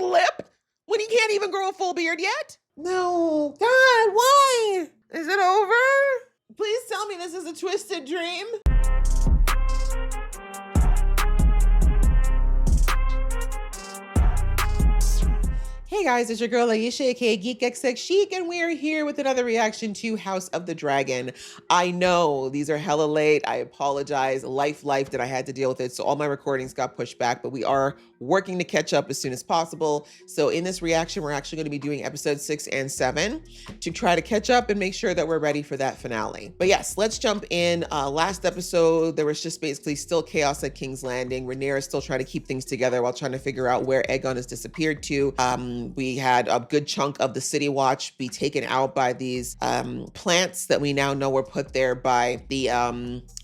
lip when he can't even grow a full beard yet? No, God, why? Is it over? Please tell me this is a twisted dream. Hey guys, it's your girl Aisha, aka Geek XX Chic, and we are here with another reaction to House of the Dragon. I know these are hella late. I apologize. Life that I had to deal with it, so all my recordings got pushed back, but we are working to catch up as soon as possible. So in this reaction, we're actually going to be doing episodes 6 and 7 to try to catch up and make sure that we're ready for that finale. But yes, let's jump in. Last episode, there was just basically still chaos at King's Landing. Rhaenyra is still trying to keep things together while trying to figure out where Aegon has disappeared to. We had a good chunk of the City Watch be taken out by these plants that we now know were put there by the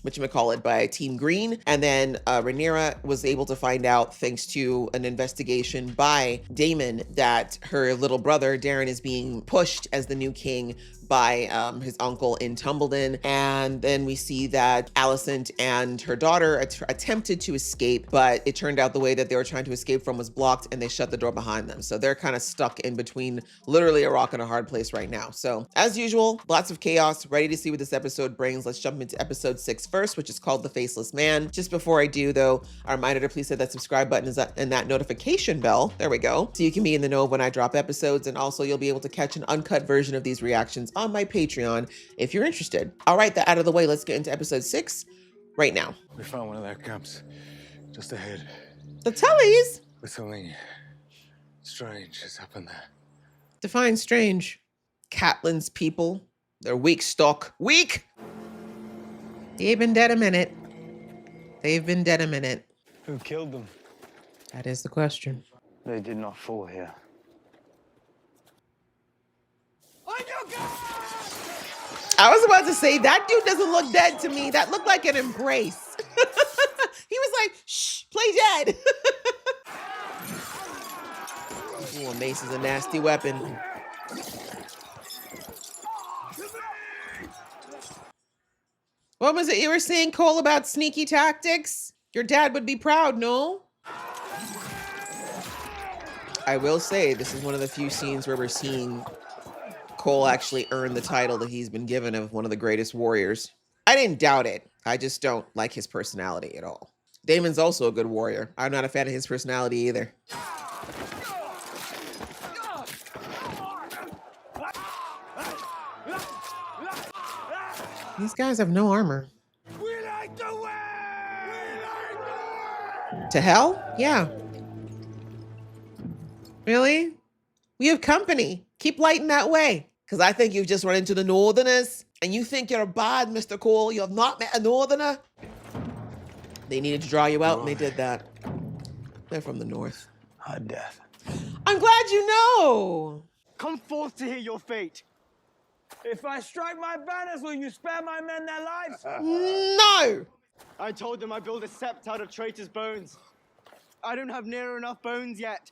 whatchamacallit, by Team Green. And then Rhaenyra was able to find out, thanks to an investigation by Daemon, that her little brother Daeron is being pushed as the new king by his uncle in Tumbledon. And then we see that Alicent and her daughter attempted to escape, but it turned out the way that they were trying to escape from was blocked and they shut the door behind them. So they're kind of stuck in between literally a rock and a hard place right now. So as usual, lots of chaos, ready to see what this episode brings. Let's jump into episode 6 first, which is called The Faceless Man. Just before I do though, a reminder to please hit that subscribe button and that notification bell. There we go. So you can be in the know when I drop episodes, and also you'll be able to catch an uncut version of these reactions on my Patreon if you're interested. All right, that out of the way, let's get into episode 6 right now. We found one of their camps just ahead. The Tullys? But something strange has happened there. Define strange. Catelyn's people. They're weak stock. Weak! They've been dead a minute. They've been dead a minute. Who killed them? That is the question. They did not fall here. I was about to say, that dude doesn't look dead to me. That looked like an embrace. He was like, shh, play dead. Ooh, a mace is a nasty weapon. What was it you were saying, Cole, about sneaky tactics? Your dad would be proud, no? I will say, this is one of the few scenes where we're seeing Cole actually earn the title that he's been given of one of the greatest warriors. I didn't doubt it. I just don't like his personality at all. Daemon's also a good warrior. I'm not a fan of his personality either. These guys have no armor. To hell? Yeah. Really? We have company. Keep lighting that way. Because I think you've just run into the Northerners and you think you're bad, Mr. Cole. You have not met a Northerner. They needed to draw you out and they did that. They're from the North. Her death. I'm glad you know. Come forth to hear your fate. If I strike my banners, will you spare my men their lives? No. I told them I build a sept out of traitors' bones. I don't have near enough bones yet.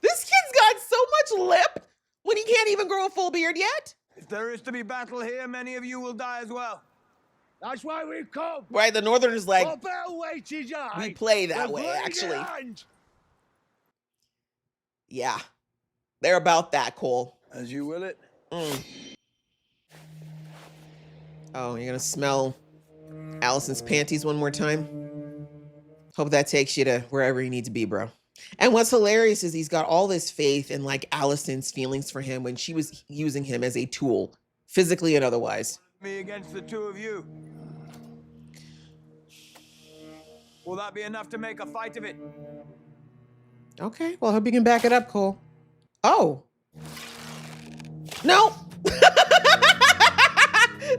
This kid's got so much lip when he can't even grow a full beard yet. If there is to be battle here, many of you will die as well. That's why we've come. Right, the Northerners like, we we play that way, actually. Yeah, they're about that, Cole. As you will it. Oh, you're gonna smell Alicent's panties one more time? Hope that takes you to wherever you need to be, bro. And what's hilarious is he's got all this faith in like Alicent's feelings for him when she was using him as a tool, physically and otherwise. Me against the two of you. Will that be enough to make a fight of it? Okay, well, I hope you can back it up, Cole. Oh. No.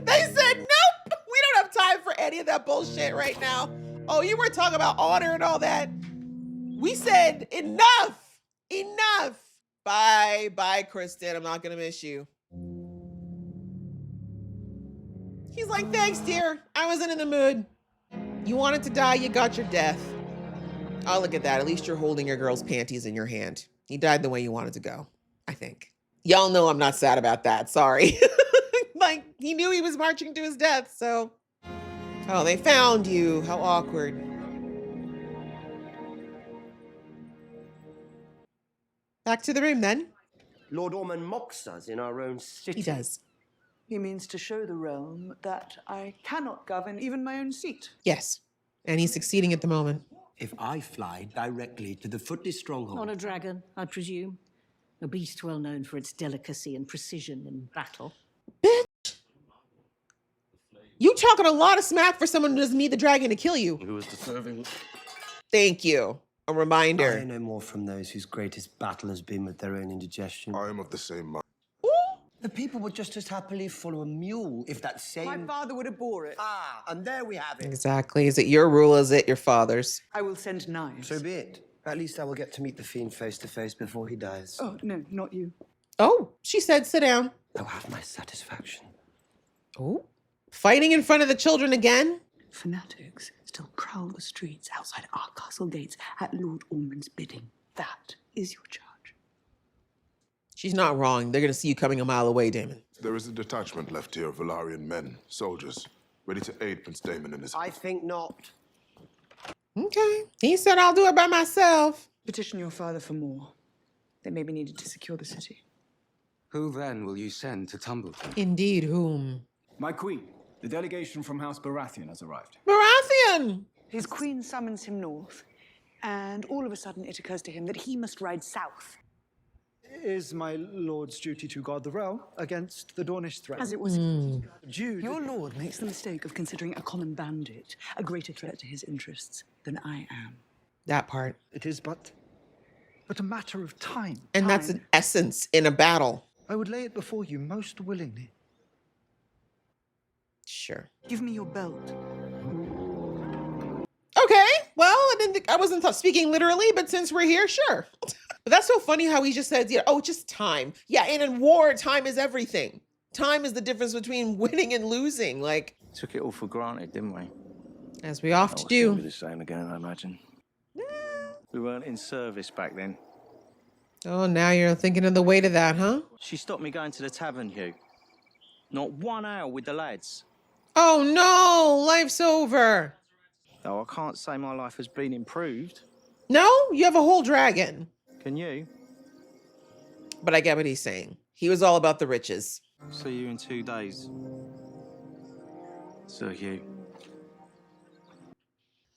They said nope. We don't have time for any of that bullshit right now. Oh, you were talking about honor and all that. We said enough. Enough. Bye. Bye, Kristen. I'm not going to miss you. He's like, thanks, dear. I wasn't in the mood. You wanted to die. You got your death. Oh, look at that. At least you're holding your girl's panties in your hand. He died the way you wanted to go, I think. Y'all know I'm not sad about that. Sorry. Like, he knew he was marching to his death, so. Oh, they found you. How awkward. Back to the room then. Lord Ormond mocks us in our own city. He does. He means to show the realm that I cannot govern even my own seat. Yes. And he's succeeding at the moment. If I fly directly to the Footy stronghold. Not a dragon, I presume. A beast well known for its delicacy and precision in battle. Bitch! You talking a lot of smack for someone who doesn't need the dragon to kill you. Who is deserving? Thank you. A reminder. I know more from those whose greatest battle has been with their own indigestion. I am of the same mind. The people would just as happily follow a mule if that same... My father would abhor it. Ah, and there we have it. Exactly. Is it your rule? Is it your father's? I will send knives. So be it. At least I will get to meet the fiend face to face before he dies. Oh, no, not you. Oh, she said sit down. I'll have my satisfaction. Oh. Fighting in front of the children again? Fanatics still prowl the streets outside our castle gates at Lord Ormond's bidding. That is your charge. She's not wrong. They're going to see you coming a mile away, Damon. There is a detachment left here of Valarian men, soldiers, ready to aid Prince Damon in his... I think not. Okay. He said I'll do it by myself. Petition your father for more. They may be needed to secure the city. Who then will you send to Tumbleton? Indeed, whom? My queen, the delegation from House Baratheon has arrived. Baratheon! His queen summons him north, and all of a sudden it occurs to him that he must ride south. Is my lord's duty to guard the realm against the Dornish threat? As it was. Jude. Your lord makes the mistake of considering a common bandit a greater threat to his interests than I am. That part. It is but a matter of time. And that's an essence in a battle. I would lay it before you most willingly. Sure. Give me your belt. Okay. Well, I wasn't speaking literally, but since we're here, sure. But that's so funny how he just says, oh, just time. Yeah, and in war, time is everything. Time is the difference between winning and losing. Like, Took it all for granted, didn't we? as we often It'll be do. the same again, I imagine. We weren't in service back then. Oh, now you're thinking of the weight of that, huh? She stopped me going to the tavern, Hugh. Not 1 hour with the lads. Oh no, life's over. Though I can't say my life has been improved. No, you have a whole dragon. Can you? But I get what he's saying. He was all about the riches. See you in 2 days. Sir Hugh.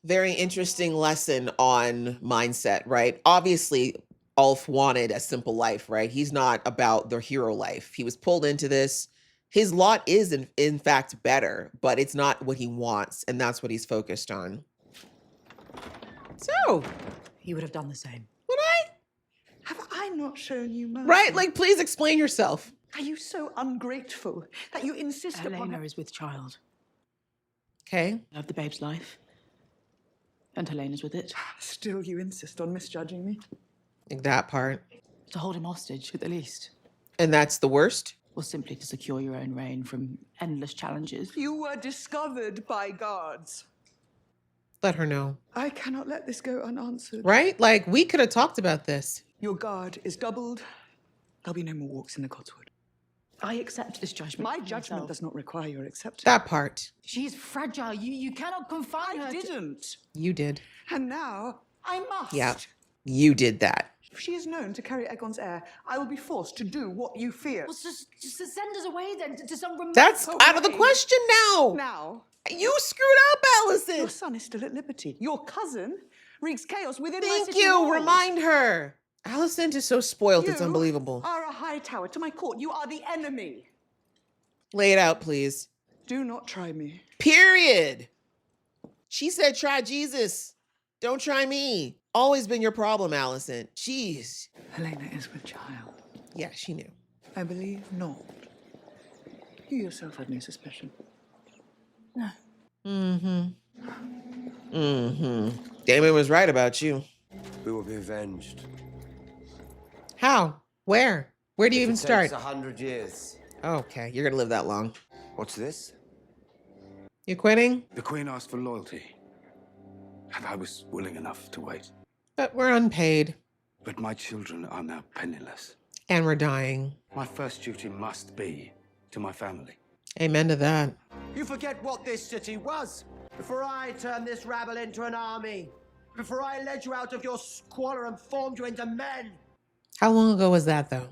Very interesting lesson on mindset, right? Obviously, Ulf wanted a simple life, right? He's not about the hero life. He was pulled into this. His lot is, in fact, better, but it's not what he wants, and that's what he's focused on. So, He would have done the same. would I? Have I not shown you mercy? Right? Like, please explain yourself. Are you so ungrateful that you insist upon Helena it? is with child. Okay. Of the babe's life. And Helena's with it. Still, you insist on misjudging me. Like that part. To hold him hostage, at the least. And that's the worst? Or simply to secure your own reign from endless challenges. You were discovered by guards. Let her know. I cannot let this go unanswered. Right? Like, we could have talked about this. Your guard is doubled. There'll be no more walks in the Cotswold. I accept this judgment. My for judgment myself. does not require your acceptance. That part. She is fragile. You cannot confine her. I didn't. You did. And now I must. Yeah. You did that. If she is known to carry Aegon's heir, I will be forced to do what you fear. Well, just send us away then to some remote... That's out of the away. question now. Now, You screwed up, your Allison. son is still at liberty. Your cousin wreaks chaos within my Thank city you. walls. Remind her. Alicent is so spoiled. It's You unbelievable. are a high tower to my court. You are the enemy. Lay it out, please. Do not try me. Period. She said, try Jesus. Don't try me. Always been your problem, Alicent. Jeez. Helena is with child. Yeah, she knew. I believe not. You yourself had no suspicion. Mm-hmm. Damon was right about you. We will be avenged. How? Where? Where do you even It start? takes 100 years. Okay, you're gonna live that long. What's this? You quitting? The Queen asked for loyalty, and I was willing enough to wait. But we're unpaid. But my children are now penniless. And we're dying. My first duty must be to my family. Amen to that. You forget what this city was. Before I turned this rabble into an army. Before I led you out of your squalor and formed you into men. How long ago was that, though?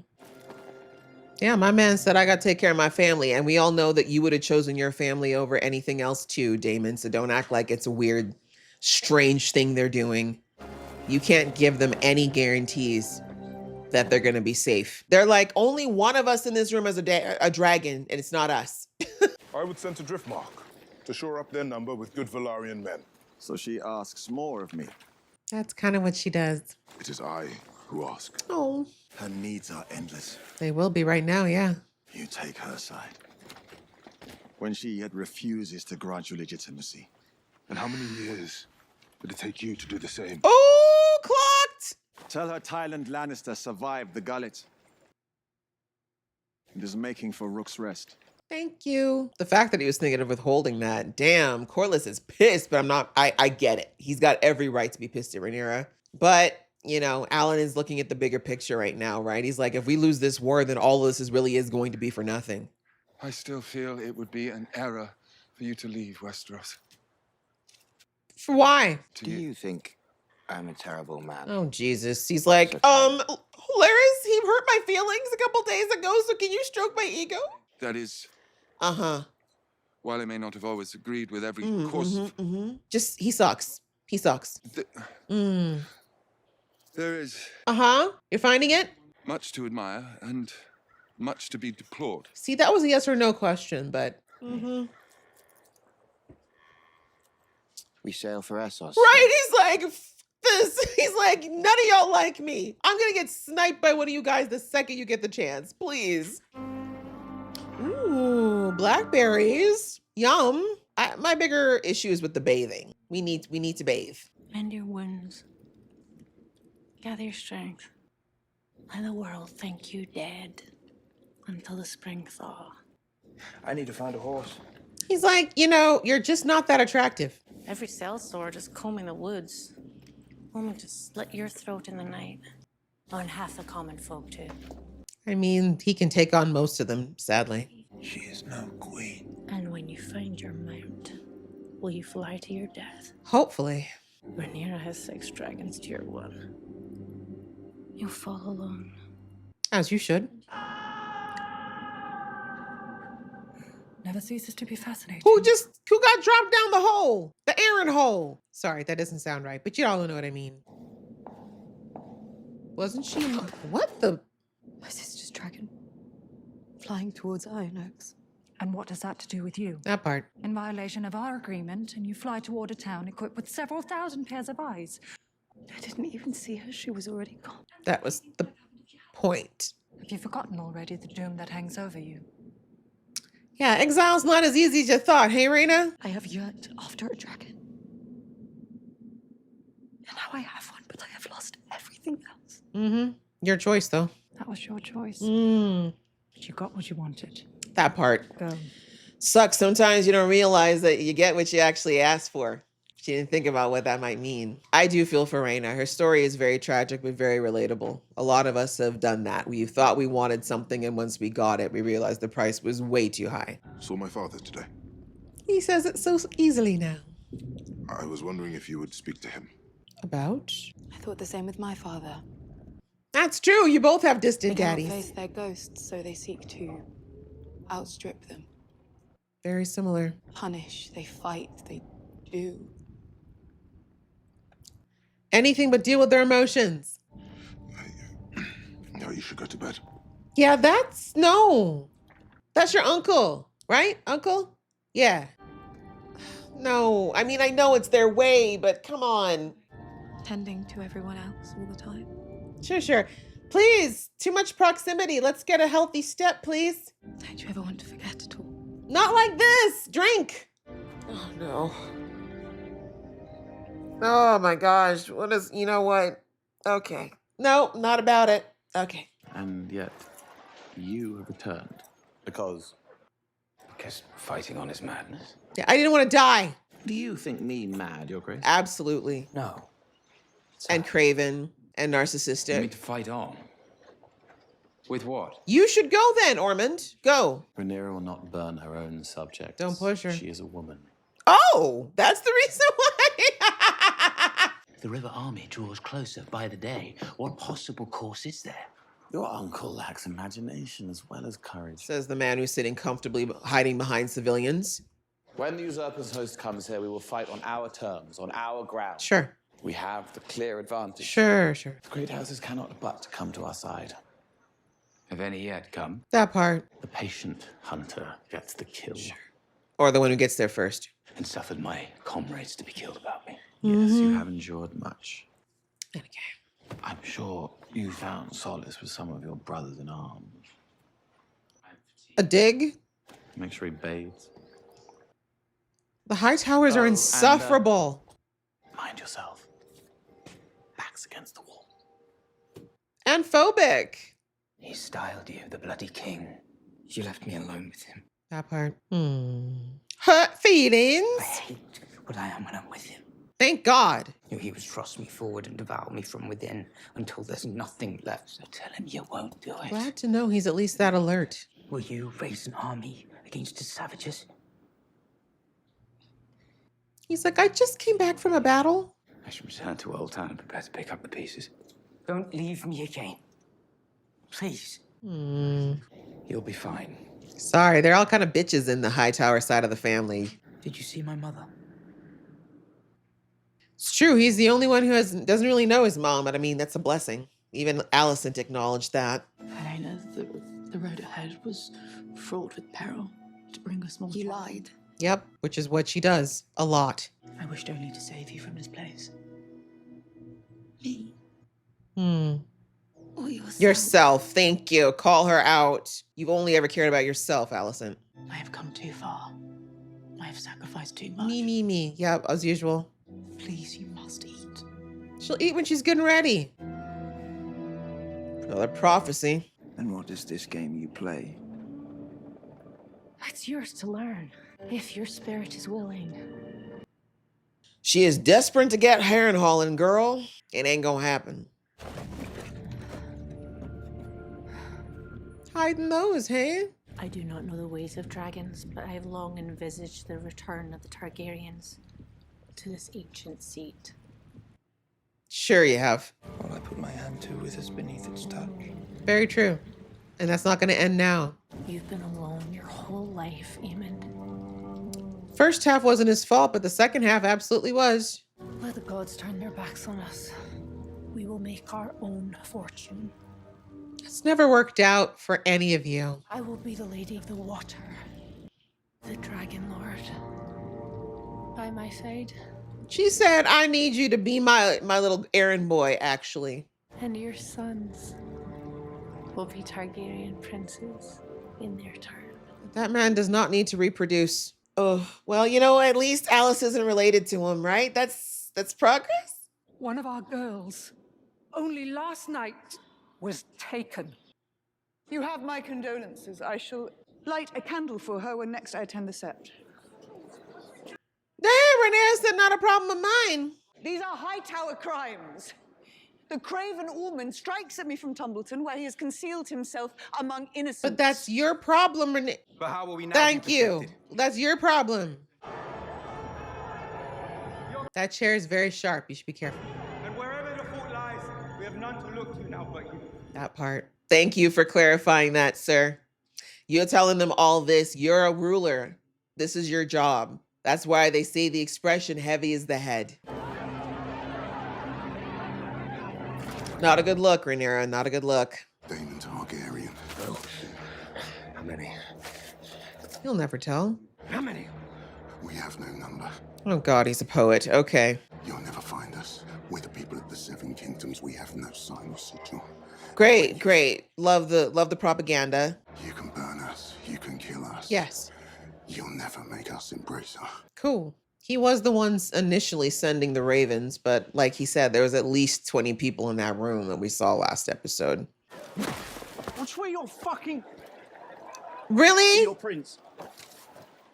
Yeah, my man said I got to take care of my family, and we all know that you would have chosen your family over anything else too, Damon. So don't act like it's a weird, strange thing they're doing. You can't give them any guarantees that they're going to be safe. They're like, only one of us in this room has a dragon, and it's not us. I would send to Driftmark to shore up their number with good Valarian men. So she asks more of me. That's kind of what she does. It is I who ask. Oh, Her needs are endless. they will be right now, yeah. You take her side. When she yet refuses to grant you legitimacy. And how many years did it take you to do the same? Oh, clocked! Tell her Tywin Lannister survived the Gullet. And is making for Rook's Rest. Thank you. The fact that he was thinking of withholding that, damn, Corlys is pissed, but I get it. He's got every right to be pissed at Rhaenyra. But, you know, Alan is looking at the bigger picture right now, right? He's like, if we lose this war, then all of this really is going to be for nothing. I still feel it would be an error for you to leave Westeros. For why? Do you think I'm a terrible man? Oh, Jesus. He's like, Laris, he hurt my feelings a couple days ago, so can you stroke my ego? That is, Uh-huh. while I may not have always agreed with every course of... Just, he sucks. He sucks. There is Uh-huh. You're finding it? much to admire and much to be deplored. See, that was a yes or no question, but... We sail for Essos. Right? He's like, "F this." He's like, none of y'all like me. I'm gonna get sniped by one of you guys the second you get the chance. Please. Ooh, blackberries. Yum. My bigger issue is with the bathing. We need to bathe. Mend your wounds. Gather your strength. Let the world think you dead until the spring thaw. I need to find a horse. He's like, you know, you're just not that attractive. Every sellsword is combing the woods. Woman to slit your throat in the night. Oh, and half the common folk too. I mean, he can take on most of them, sadly. She is no queen. And when you find your mount, will you fly to your death? Hopefully. Rhaenyra has 6 dragons to your 1. You'll fall alone. As you should. Never ceases to be fascinating. Who got dropped down the hole? The Aaron hole. Sorry, that doesn't sound right, but you all know what I mean. Wasn't she? What the? My sister's dragon. Flying towards Iron Oaks. And what has that to do with you? That part. In violation of our agreement, and you fly toward a town equipped with several thousand pairs of eyes. I didn't even see her. She was already gone. That was the point. Have you forgotten already the doom that hangs over you? Yeah, exile's not as easy as you thought, hey, Raina? I have yearned after a dragon. And now I have one, but I have lost everything else. Mm-hmm. Your choice, though. That was your choice. Mm. But you got what you wanted. That part. Go. Sucks. Sometimes you don't realize that you get what you actually asked for. She didn't think about what that might mean. I do feel for Raina. Her story is very tragic, but very relatable. A lot of us have done that. We thought we wanted something, and once we got it, we realized the price was way too high. Saw my father today. He says it so easily now. I was wondering if you would speak to him. About? I thought the same with my father. That's true. You both have distant They cannot daddies. face their ghosts, so they seek to outstrip them. Very similar. Punish, they fight, they do. Anything but deal with their emotions. No, you should go to bed. Yeah, that's your uncle, right? Uncle? Yeah. No, I mean, I know it's their way, but come on. Tending to everyone else all the time. Sure. Please, too much proximity. Let's get a healthy step, please. Don't you ever want to forget at all? Not like this. Drink. Oh, no. Oh, my gosh. You know what? Okay. No, not about it. Okay. And yet, you have returned. Because fighting on his madness. Yeah, I didn't want to die. Do you think me mad, Your Grace? Absolutely. No. And craven and You narcissistic. mean to fight on? With what? You should go then, Ormond. Go. Rhaenyra will not burn her own subjects. Don't push her. She is a woman. Oh, that's the reason why. The River Army draws closer by the day. What possible course is there? Your uncle lacks imagination as well as courage. Says the man who's sitting comfortably hiding behind civilians. When the usurper's host comes here, we will fight on our terms, on our ground. Sure. We have the clear advantage. Sure, sure. The great houses cannot but come to our side. Have any yet come? That part. The patient hunter gets the kill. Sure. Or the one who gets there first. And suffered my comrades to be killed about me. Yes, you have endured much. Okay. I'm sure you found solace with some of your brothers in arms. A dig? Make sure he bathes. The high towers are insufferable. Mind yourself. Backs against the wall. And phobic. He styled you the bloody king. You left me alone with him. That part. Hurt feelings. I hate what I am when I'm with him. Thank God. He would thrust me forward and devour me from within until there's nothing left. So tell him you won't do it. Glad to know he's at least that alert. Will you raise an army against his savages? He's like, I just came back from a battle. I should return to Old Town and prepare to pick up the pieces. Don't leave me again. Please. You'll be fine. Sorry, they're all kind of bitches in the high tower side of the family. Did you see my mother? It's true. He's the only one who doesn't really know his mom, but I mean, that's a blessing. Even Alicent acknowledged that. Helena, the road ahead was fraught with peril to bring us more. You lied. Yep, which is what she does a lot. I wished only to save you from this place. Me. Or Yourself. Thank you. Call her out. You've only ever cared about yourself, Alicent. I have come too far. I have sacrificed too much. Me. Yep, as usual. Please, you must eat. She'll eat when she's good and ready. Another prophecy. And what is this game you play? That's yours to learn, if your spirit is willing. She is desperate to get Harrenhal, girl. It ain't gonna happen. Hiding those, hey? I do not know the ways of dragons, but I have long envisaged the return of the Targaryens to this ancient seat. Sure you have. All I put my hand to withers beneath its touch. Very true. And that's not gonna end now. You've been alone your whole life, Aemond. First half wasn't his fault, but the second half absolutely was. Let the gods turn their backs on us. We will make our own fortune. It's never worked out for any of you. I will be the Lady of the Water, the Dragon Lord. By my side. She said, I need you to be my little errand boy, actually. And your sons will be Targaryen princes in their turn. That man does not need to reproduce. Oh, well, you know, at least Alice isn't related to him, right? That's progress. One of our girls, only last night, was taken. You have my condolences. I shall light a candle for her when next I attend the Sept. Rhaenyra said not a problem of mine. These are Hightower crimes. The craven Ormond strikes at me from Tumbleton, where he has concealed himself among innocents. But that's your problem, Rhaenyra. But how will we now Thank be you. protected? That's your problem. That chair is very sharp. You should be careful. And wherever the fault lies, we have none to look to now but you. That part. Thank you for clarifying that, sir. You're telling them all this. You're a ruler. This is your job. That's why they say the expression, heavy is the head. Not a good look, Rhaenyra. Not a good look. Daemon Targaryen. Oh. How many? You'll never tell. How many? We have no number. Oh, God, he's a poet. Okay. You'll never find us. We're the people of the Seven Kingdoms. We have no sign or sigil. Great, great. Love the propaganda. You can burn us. You can kill us. Yes. You'll never make us embrace her. Cool. He was the ones initially sending the ravens, but like he said, there was at least 20 people in that room that we saw last episode. Which way you're fucking... Really? Your prince.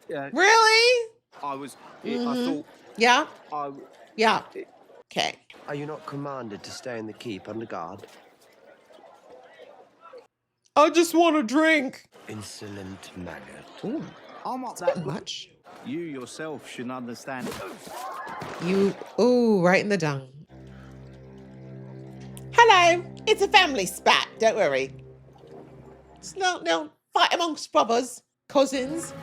Yeah. Really? I was... I Mhm. thought... Yeah? I... Yeah. Okay. Are you not commanded to stay in the keep under guard? I just want to drink. Insolent maggot. Ooh, I'm not that much. You yourself should understand. You, ooh, right in the dung. okay. It's a family spat. Don't worry. It's no fight amongst brothers, cousins.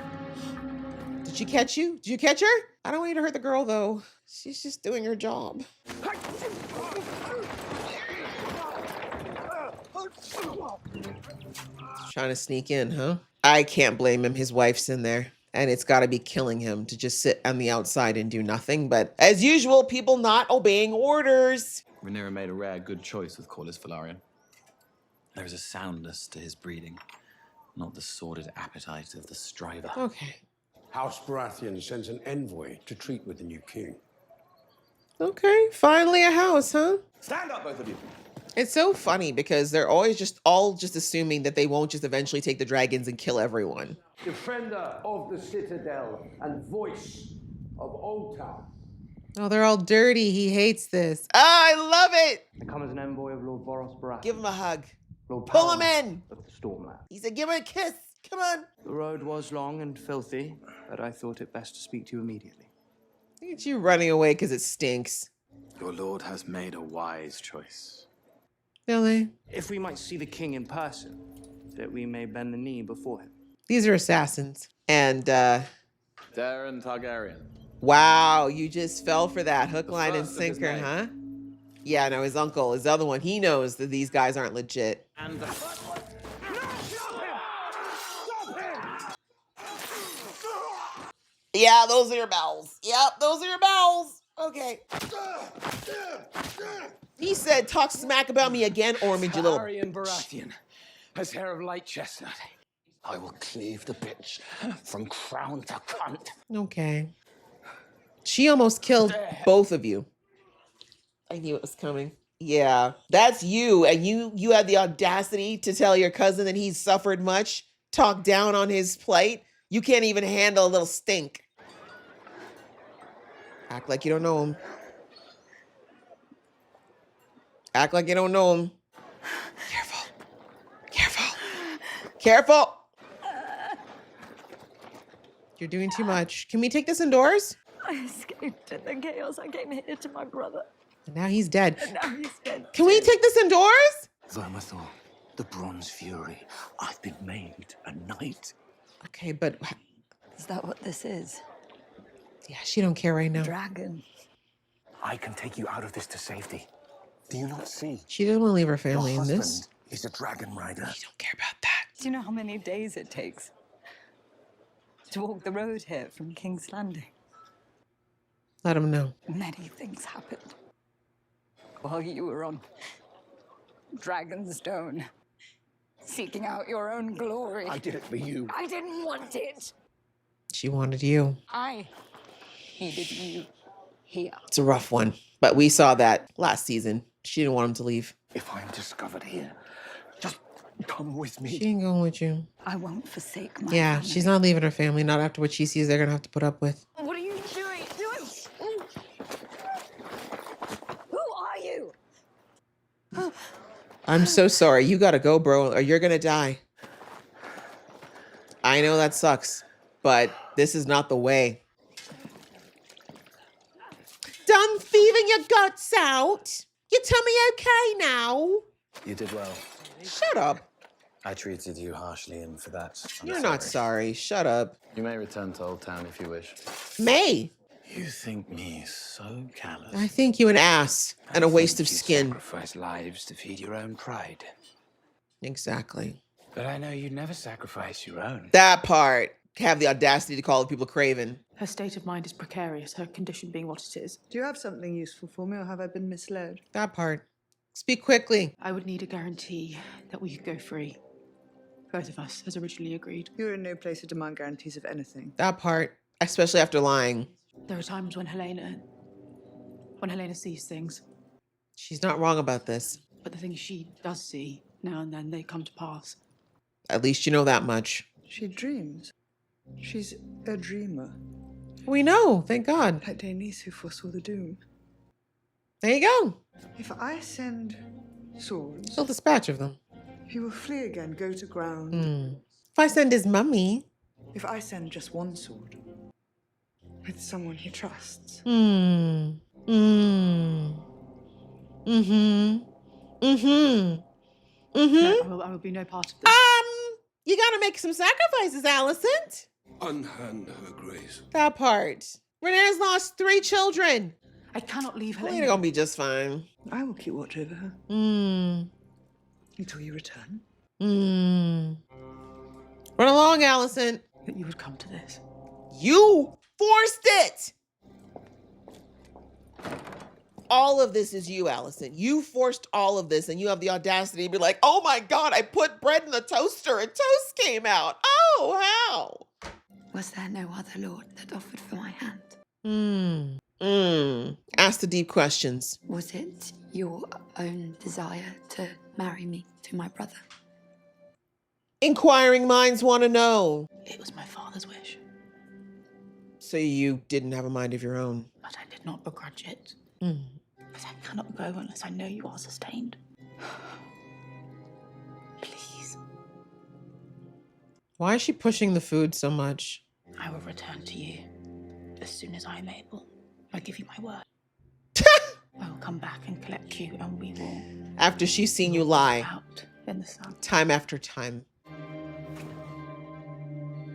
Did she catch you? Did you catch her? I don't want you to hurt the girl, though. She's just doing her job. Trying to sneak in, huh? I can't blame him. His wife's in there. And it's got to be killing him to just sit on the outside and do nothing. But as usual, people not obeying orders. Rhaenyra made a rare good choice with Corlys Velaryon. There is a soundness to his breeding, not the sordid appetite of the striver. Okay. House Baratheon sends an envoy to treat with the new king. Okay, finally a house, huh? Stand up, both of you. It's so funny because they're always all assuming that they won't just eventually take the dragons and kill everyone. Defender of the citadel and voice of Old Town. Oh, they're all dirty. He hates this. Oh, I love it. I come as an envoy of Lord Boros Baratheon. Give him a hug. Lord Pull him Paramount in. of the Stormland. He said, give him a kiss. Come on. The road was long and filthy, but I thought it best to speak to you immediately. Look at you running away because it stinks. Your lord has made a wise choice. Really? If we might see the king in person, that we may bend the knee before him. These are assassins. And, Daeron Targaryen. wow, you just fell for that. Hook, line, and first of his sinker, name. huh? Yeah, no, his uncle, his other one, he knows that these guys aren't legit. And Yeah, those are your bowels. Yep, those are your bowels. Okay. He said, talk smack about me again, Ormond, you little... Velaryon Baratheon has hair of light chestnut. I will cleave the bitch from crown to cunt. Okay. She almost killed both of you. I knew it was coming. Yeah, that's you. And you had the audacity to tell your cousin that he's suffered much, talk down on his plight. You can't even handle a little stink. Act like you don't know him. Act like you don't know him. Careful. Careful. Careful. You're doing too much. Can we take this indoors? I escaped in the chaos. I came here to my brother. And now he's dead. And now he's dead. Can we take this indoors? Vermithor, the Bronze Fury. I've been made a knight. Okay, but... Is that what this is? Yeah, she don't care right now. Dragon. I can take you out of this to safety. Do you not see? She doesn't want to leave her Your family in husband this. is a dragon rider. She don't care about that. Do you know how many days it takes to walk the road here from King's Landing? Let him know. Many things happened while you were on Dragonstone, seeking out your own glory. I did it for you. I didn't want it. She wanted you. I needed you here. It's a rough one. But we saw that last season. She didn't want him to leave. If I'm discovered here, just come with me. She ain't going with you. I won't forsake my Yeah, family. she's not leaving her family, not after what she sees they're going to have to put up with. What are you doing? Who are you? I'm so sorry. You got to go, bro, or you're going to die. I know that sucks, but this is not the way. Done thieving your guts out? Your tummy okay now? You did well. Shut up. I treated you harshly, and for that, I'm You're not sorry. Shut up. You may return to Old Town if you wish. May. You think me so callous? I think you an ass and a waste of You skin. sacrifice lives to feed your own pride. Exactly. But I know you'd never sacrifice your own. That part. Have the audacity to call the people craven. Her state of mind is precarious, her condition being what it is. Do you have something useful for me, or have I been misled? That part. Speak quickly. I would need a guarantee that we could go free. Both of us, as originally agreed. You're in no place to demand guarantees of anything. That part. Especially after lying. There are times when Helena sees things, She's not wrong about this. but the things she does see, now and then they come to pass. At least you know that much. She dreams. She's a dreamer. We know, thank God. Like Daenerys, who foresaw the doom. There you go. If I send swords, She'll dispatch of them. he will flee again, go to ground. If I send his mummy. If I send just one sword, with someone he trusts. Mm-hmm. No, I will be no part of this. You gotta make some sacrifices, Alicent. Unhand her grace. That part. Rhaenyra's lost 3 children. I cannot leave her. They're gonna be just fine. I will keep watch over her until you return. Run along, Alicent. That you would come to this. You forced it. All of this is you, Alicent. You forced all of this, and you have the audacity to be like, oh my God, I put bread in the toaster and toast came out. Oh, how? Was there no other lord that offered for my hand? Ask the deep questions. Was it your own desire to marry me to my brother? Inquiring minds want to know. It was my father's wish, So you didn't have a mind of your own. but I did not begrudge it. But I cannot go unless I know you are sustained. Please. Why is she pushing the food so much? I will return to you as soon as I am able. I give you my word. I will come back and collect you, and we will. After she's seen you lie. Out in the sun. Time after time.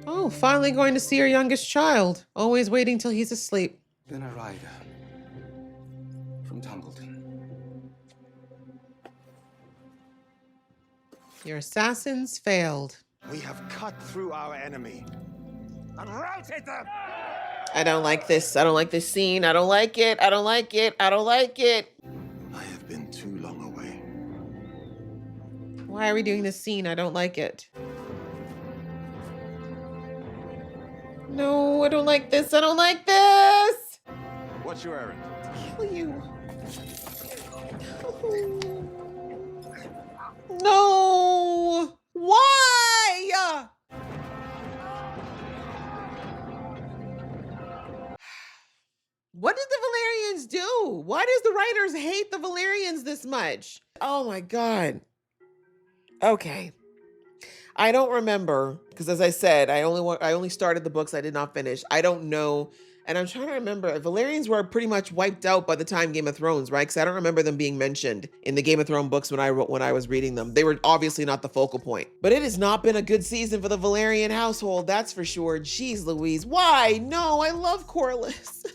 Oh, finally going to see her youngest child. Always waiting till he's asleep. Been a rider from Templeton. Your assassins failed. We have cut through our enemy and routed them. I don't like this. I don't like this scene. I don't like it. I don't like it. I don't like it. I have been too long away. Why are we doing this scene? I don't like it. No, I don't like this. I don't like this. What's your errand? Kill you. No. Why? What did the Valerians do? Why does the writers hate the Valerians this much? Oh my God. Okay. I don't remember, because as I said, I only started the books. I did not finish. I don't know. And I'm trying to remember. Valerians were pretty much wiped out by the time Game of Thrones, right? Because I don't remember them being mentioned in the Game of Thrones books when I was reading them. They were obviously not the focal point. But it has not been a good season for the Valerian household, that's for sure. Jeez Louise. Why? No, I love Corlys.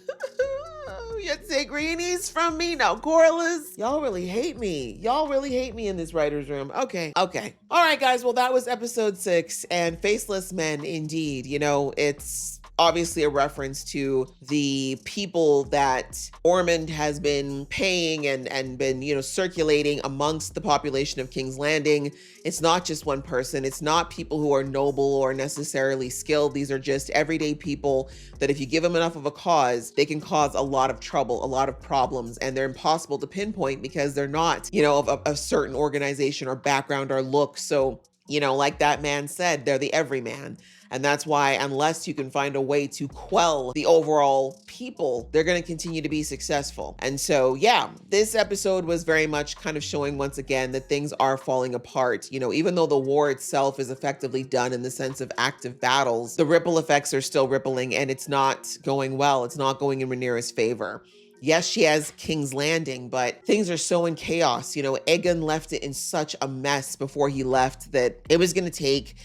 You take greenies from me? No, Corlys. Y'all really hate me. Y'all really hate me in this writer's room. Okay. All right, guys. Well, that was episode 6 and Faceless Men indeed. You know, it's obviously a reference to the people that Ormond has been paying and been, you know, circulating amongst the population of King's Landing. It's not just one person. It's not people who are noble or necessarily skilled. These are just everyday people that if you give them enough of a cause, they can cause a lot of trouble, a lot of problems, and they're impossible to pinpoint because they're not, you know, of a certain organization or background or look. So, you know, like that man said, they're the everyman. And that's why unless you can find a way to quell the overall people, they're going to continue to be successful. And so, yeah, this episode was very much kind of showing once again that things are falling apart. You know, even though the war itself is effectively done in the sense of active battles, the ripple effects are still rippling and it's not going well. It's not going in Rhaenyra's favor. Yes, she has King's Landing, but things are so in chaos. You know, Aegon left it in such a mess before he left that it was going to take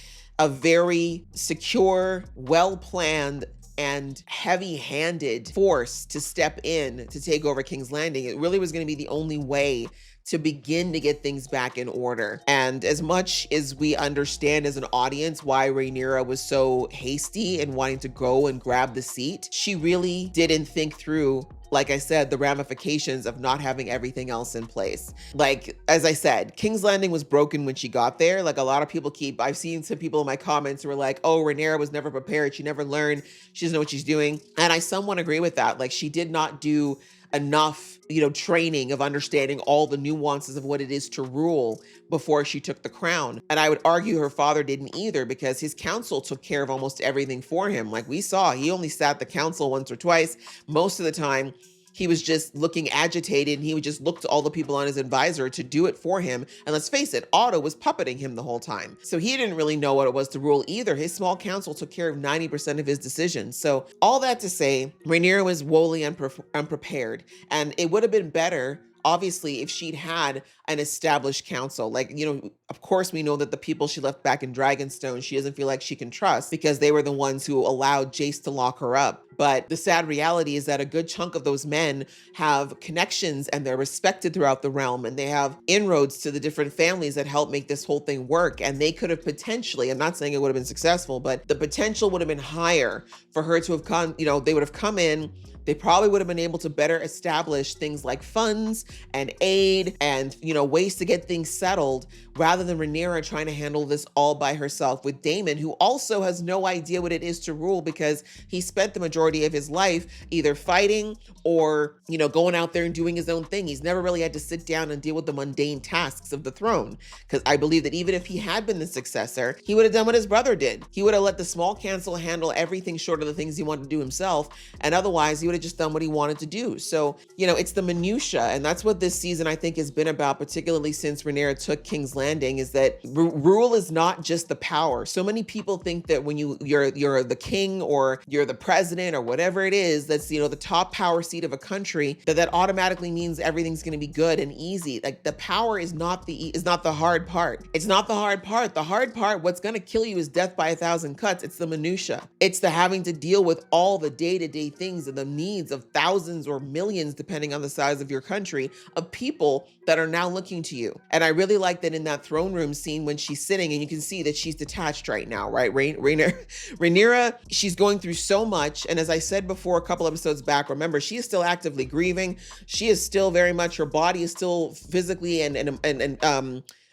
a very secure, well-planned, and heavy-handed force to step in to take over King's Landing. It really was going to be the only way to begin to get things back in order. And as much as we understand as an audience why Rhaenyra was so hasty and wanting to go and grab the seat, she really didn't think through, like I said, the ramifications of not having everything else in place. Like, as I said, King's Landing was broken when she got there. Like a lot of people I've seen some people in my comments who were like, oh, Rhaenyra was never prepared. She never learned. She doesn't know what she's doing. And I somewhat agree with that. Like she did not do enough, you know, training of understanding all the nuances of what it is to rule before she took the crown. And I would argue her father didn't either because his council took care of almost everything for him. Like we saw, he only sat the council once or twice. Most of the time, he was just looking agitated and he would just look to all the people on his advisor to do it for him. And let's face it, Otto was puppeting him the whole time. So he didn't really know what it was to rule either. His small council took care of 90% of his decisions. So all that to say, Rhaenyra was woefully unprepared. And it would have been better obviously if she'd had an established council, like, you know, of course we know that the people she left back in Dragonstone, she doesn't feel like she can trust because they were the ones who allowed Jace to lock her up. But the sad reality is that a good chunk of those men have connections and they're respected throughout the realm, and they have inroads to the different families that help make this whole thing work. And they could have potentially, I'm not saying it would have been successful, but the potential would have been higher for her to have come, you know, they would have come in. They probably would have been able to better establish things like funds and aid and, you know, ways to get things settled rather than Rhaenyra trying to handle this all by herself with Daemon, who also has no idea what it is to rule because he spent the majority of his life either fighting or, you know, going out there and doing his own thing. He's never really had to sit down and deal with the mundane tasks of the throne. Because I believe that even if he had been the successor, he would have done what his brother did. He would have let the small council handle everything short of the things he wanted to do himself. And otherwise, he would have just done what he wanted to do. So, you know, it's the minutia. And that's what this season, I think, has been about, particularly since Rhaenyra took King's Landing, is that rule is not just the power. So many people think that when you're the king or you're the president or whatever it is, that's, you know, the top power seat of a country, that automatically means everything's going to be good and easy. Like, the power is not the hard part. It's not the hard part. The hard part, what's going to kill you is death by 1,000 cuts. It's the minutia. It's the having to deal with all the day-to-day things and the needs of thousands or millions, depending on the size of your country, of people that are now looking to you. And I really like that in that throne room scene when she's sitting and you can see that she's detached right now, right? Rhaenyra, she's going through so much. And as I said before, a couple episodes back, remember, she is still actively grieving. She is still very much, her body is still physically and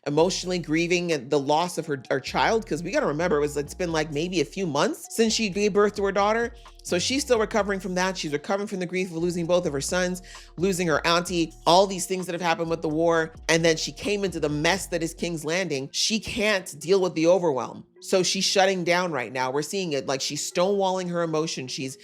emotionally grieving the loss of her child, because we got to remember it's been like maybe a few months since she gave birth to her daughter. So she's still recovering from that. She's recovering from the grief of losing both of her sons, losing her auntie, all these things that have happened with the war. And then she came into the mess that is King's Landing. She can't deal with the overwhelm. So she's shutting down right now. We're seeing it, like she's stonewalling her emotion. She's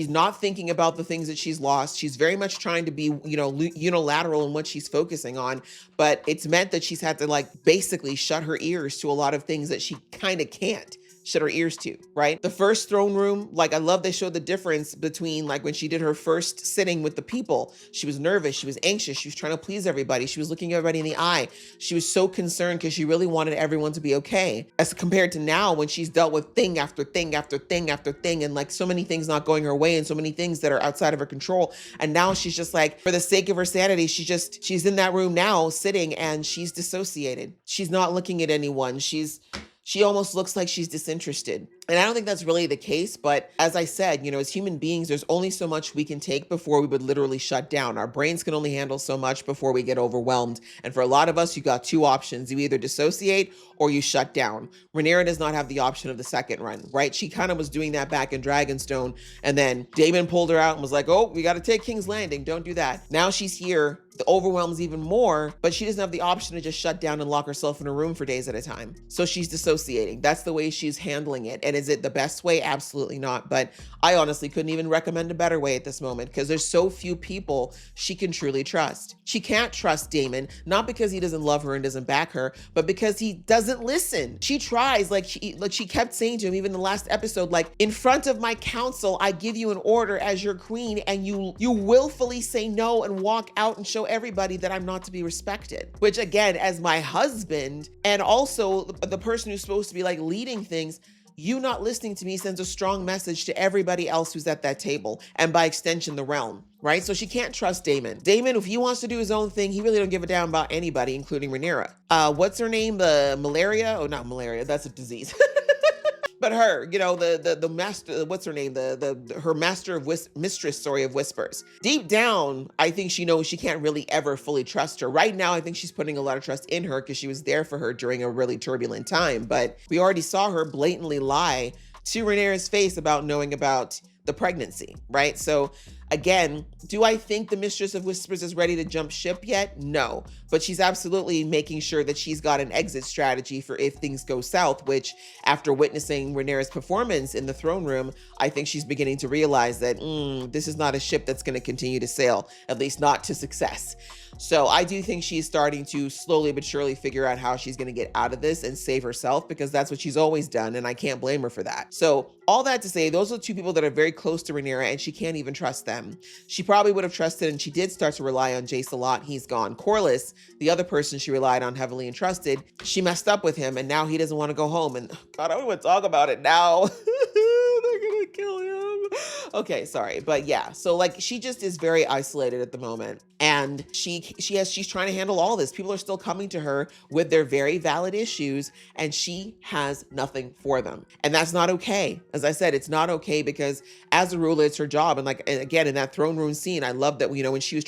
not thinking about the things that she's lost. She's very much trying to be, you know, unilateral in what she's focusing on, but it's meant that she's had to, like, basically shut her ears to a lot of things that she kind of can't shut her ears to, right? The first throne room, like, I love they showed the difference between, like, when she did her first sitting with the people. She was nervous, she was anxious, she was trying to please everybody, she was looking everybody in the eye. She was so concerned because she really wanted everyone to be okay. As compared to now, when she's dealt with thing after thing after thing after thing, and like so many things not going her way and so many things that are outside of her control. And now she's just like, for the sake of her sanity, she's in that room now sitting and she's dissociated. She's not looking at anyone. She almost looks like she's disinterested. And I don't think that's really the case. But as I said, you know, as human beings, there's only so much we can take before we would literally shut down. Our brains can only handle so much before we get overwhelmed. And for a lot of us, you got two options. You either dissociate or you shut down. Rhaenyra does not have the option of the second run, right? She kind of was doing that back in Dragonstone. And then Daemon pulled her out and was like, oh, we got to take King's Landing. Don't do that. Now she's here. The overwhelms even more, but she doesn't have the option to just shut down and lock herself in a room for days at a time. So she's dissociating. That's the way she's handling it. And is it the best way? Absolutely not. But I honestly couldn't even recommend a better way at this moment, because there's so few people she can truly trust. She can't trust Daemon, not because he doesn't love her and doesn't back her, but because he doesn't listen. She tries, like she kept saying to him, even in the last episode, like, in front of my council, I give you an order as your queen, and you willfully say no and walk out and show everybody that I'm not to be respected. Which, again, as my husband and also the person who's supposed to be like leading things, you not listening to me sends a strong message to everybody else who's at that table, and by extension the realm, right? So she can't trust Daemon. Daemon, if he wants to do his own thing, he really don't give a damn about anybody, including Rhaenyra. What's her name? The malaria? Oh, not malaria. That's a disease. But her, you know, the master, what's her name? Her master of mistress, of whispers. Deep down, I think she knows she can't really ever fully trust her. Right now, I think she's putting a lot of trust in her because she was there for her during a really turbulent time. But we already saw her blatantly lie to Rhaenyra's face about knowing about the pregnancy, right? So again, do I think the Mistress of Whispers is ready to jump ship yet? No, but she's absolutely making sure that she's got an exit strategy for if things go south, which after witnessing Rhaenyra's performance in the throne room, I think she's beginning to realize that this is not a ship that's going to continue to sail, at least not to success. So I do think she's starting to slowly but surely figure out how she's going to get out of this and save herself, because that's what she's always done, and I can't blame her for that. So all that to say, those are two people that are very close to Rhaenyra, and she can't even trust them. them. She probably would have trusted, and she did start to rely on Jace a lot. He's gone. Corlys, the other person she relied on heavily and trusted, she messed up with him, and now he doesn't want to go home. And God, I don't want to talk about it now. They're gonna kill him. Okay, sorry, but yeah. So like, she just is very isolated at the moment, and she's trying to handle all this. People are still coming to her with their very valid issues, and she has nothing for them, and that's not okay. As I said, it's not okay, because as a ruler, it's her job. And like, again, in that throne room scene, I love that, you know, when she was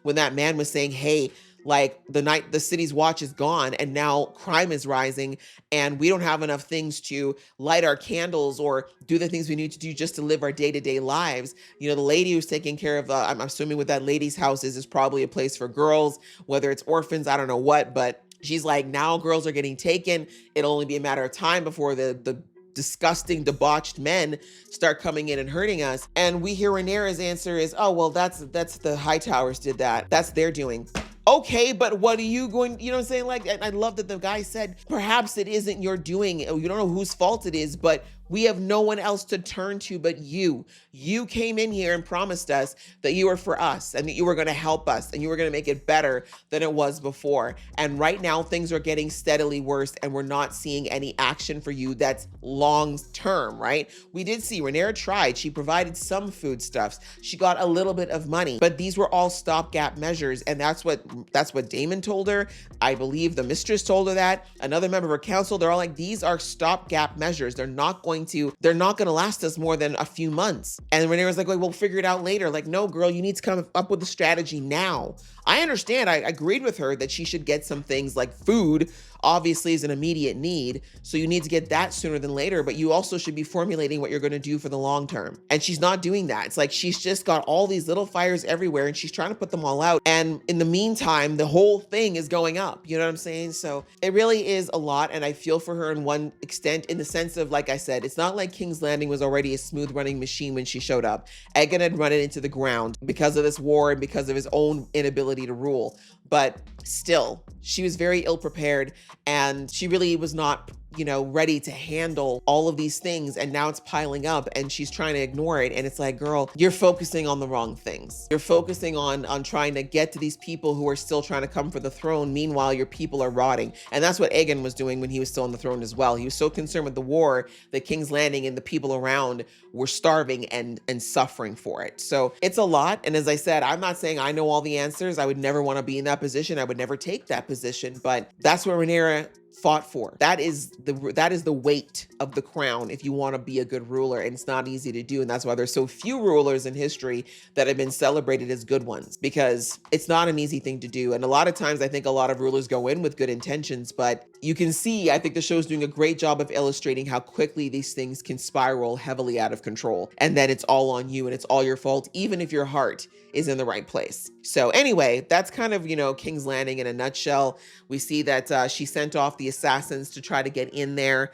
when that man was saying, hey, like the city's watch is gone and now crime is rising and we don't have enough things to light our candles or do the things we need to do just to live our day-to-day lives. You know, the lady who's taking care of, I'm assuming what that lady's house is probably a place for girls, whether it's orphans, I don't know what, but she's like, now girls are getting taken. It'll only be a matter of time before the disgusting, debauched men start coming in and hurting us. And we hear Rhaenyra's answer is, oh, well, that's the Hightowers did that. That's their doing. Okay, but what are you going, you know what I'm saying? Like, I love that the guy said, perhaps it isn't your doing. You don't know whose fault it is, but we have no one else to turn to but you. You came in here and promised us that you were for us and that you were going to help us and you were going to make it better than it was before. And right now things are getting steadily worse and we're not seeing any action for you that's long term, right? We did see Rhaenyra tried. She provided some foodstuffs. She got a little bit of money, but these were all stopgap measures. And that's what Daemon told her. I believe the mistress told her that. Another member of her council, they're all like, these are stopgap measures. They're not going to last us more than a few months. And Rhaenyra's like, we'll figure it out later. Like, no, girl, you need to come up with a strategy now. I understand. I agreed with her that she should get some things like food, obviously is an immediate need. So you need to get that sooner than later, but you also should be formulating what you're going to do for the long term. And she's not doing that. It's like, she's just got all these little fires everywhere and she's trying to put them all out. And in the meantime, the whole thing is going up. You know what I'm saying? So it really is a lot. And I feel for her in one extent, in the sense of, like I said, it's not like King's Landing was already a smooth running machine when she showed up. Aegon had run it into the ground because of this war and because of his own inability to rule. But still, she was very ill prepared and she really was not, you know, ready to handle all of these things. And now it's piling up and she's trying to ignore it. And it's like, girl, you're focusing on the wrong things. You're focusing on trying to get to these people who are still trying to come for the throne. Meanwhile, your people are rotting. And that's what Aegon was doing when he was still on the throne as well. He was so concerned with the war that King's Landing and the people around were starving and suffering for it. So it's a lot. And as I said, I'm not saying I know all the answers. I would never want to be in that position. I would never take that position, but that's what Rhaenyra fought for. That is the weight of the crown if you want to be a good ruler, and it's not easy to do. And that's why there's so few rulers in history that have been celebrated as good ones, because it's not an easy thing to do. And a lot of times I think a lot of rulers go in with good intentions, but you can see, I think the show's doing a great job of illustrating how quickly these things can spiral heavily out of control, and that it's all on you and it's all your fault, even if your heart is in the right place. So anyway, that's kind of, you know, King's Landing in a nutshell. We see that she sent off the assassins to try to get in there,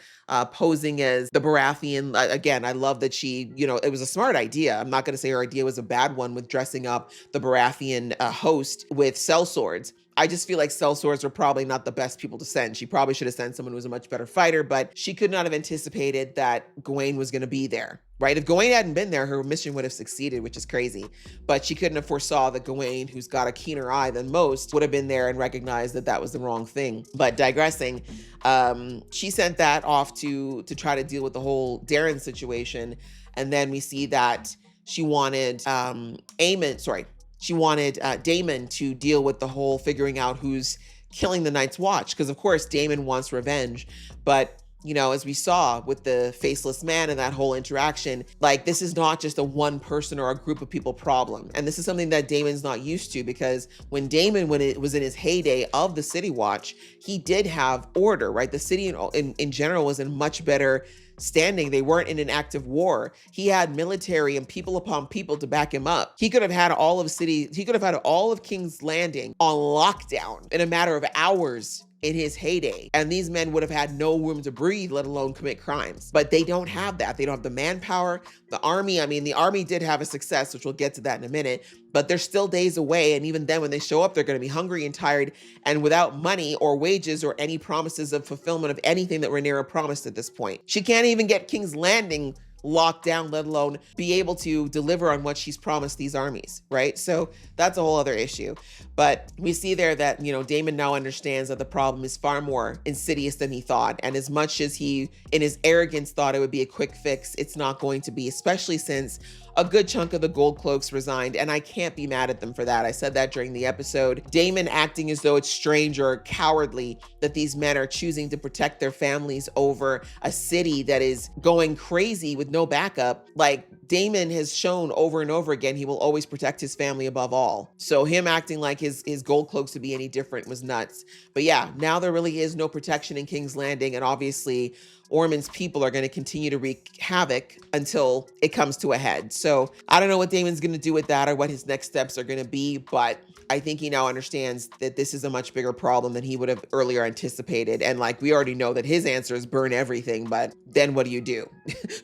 posing as the Baratheon. Again, I love that she, you know, it was a smart idea. I'm not going to say her idea was a bad one with dressing up the Baratheon host with sellswords. I just feel like sellswords were probably not the best people to send. She probably should have sent someone who was a much better fighter, but she could not have anticipated that Gawain was going to be there, right? If Gawain hadn't been there, her mission would have succeeded, which is crazy. But she couldn't have foresaw that Gawain, who's got a keener eye than most, would have been there and recognized that that was the wrong thing. But digressing, she sent that off to try to deal with the whole Darren situation. And then we see that she wanted she wanted Daemon to deal with the whole figuring out who's killing the Night's Watch. Because of course, Daemon wants revenge. But, you know, as we saw with the Faceless Man and that whole interaction, like, this is not just a one person or a group of people problem. And this is something that Daemon's not used to, because when it was in his heyday of the City Watch, he did have order, right? The city in general was in much better standing. They weren't in an active war. He had military and people upon people to back him up. He could have had all of King's Landing on lockdown in a matter of hours in his heyday. And these men would have had no room to breathe, let alone commit crimes. But they don't have that. They don't have the manpower, the army. I mean, the army did have a success, which we'll get to that in a minute, but they're still days away. And even then, when they show up, they're going to be hungry and tired and without money or wages or any promises of fulfillment of anything that Rhaenyra promised at this point. She can't even get King's Landing lock down, let alone be able to deliver on what she's promised these armies, right? So that's a whole other issue. But we see there that, you know, Daemon now understands that the problem is far more insidious than he thought. And as much as he, in his arrogance, thought it would be a quick fix, it's not going to be, especially since a good chunk of the Gold Cloaks resigned, and I can't be mad at them for that. I said that during the episode. Daemon acting as though it's strange or cowardly that these men are choosing to protect their families over a city that is going crazy with no backup. Like, Daemon has shown over and over again he will always protect his family above all. So him acting like his Gold Cloaks would be any different was nuts. But yeah, now there really is no protection in King's Landing, and obviously Ormond's people are going to continue to wreak havoc until it comes to a head. So I don't know what Daemon's going to do with that or what his next steps are going to be, but I think he now understands that this is a much bigger problem than he would have earlier anticipated. And like, we already know that his answer is burn everything, but then what do you do?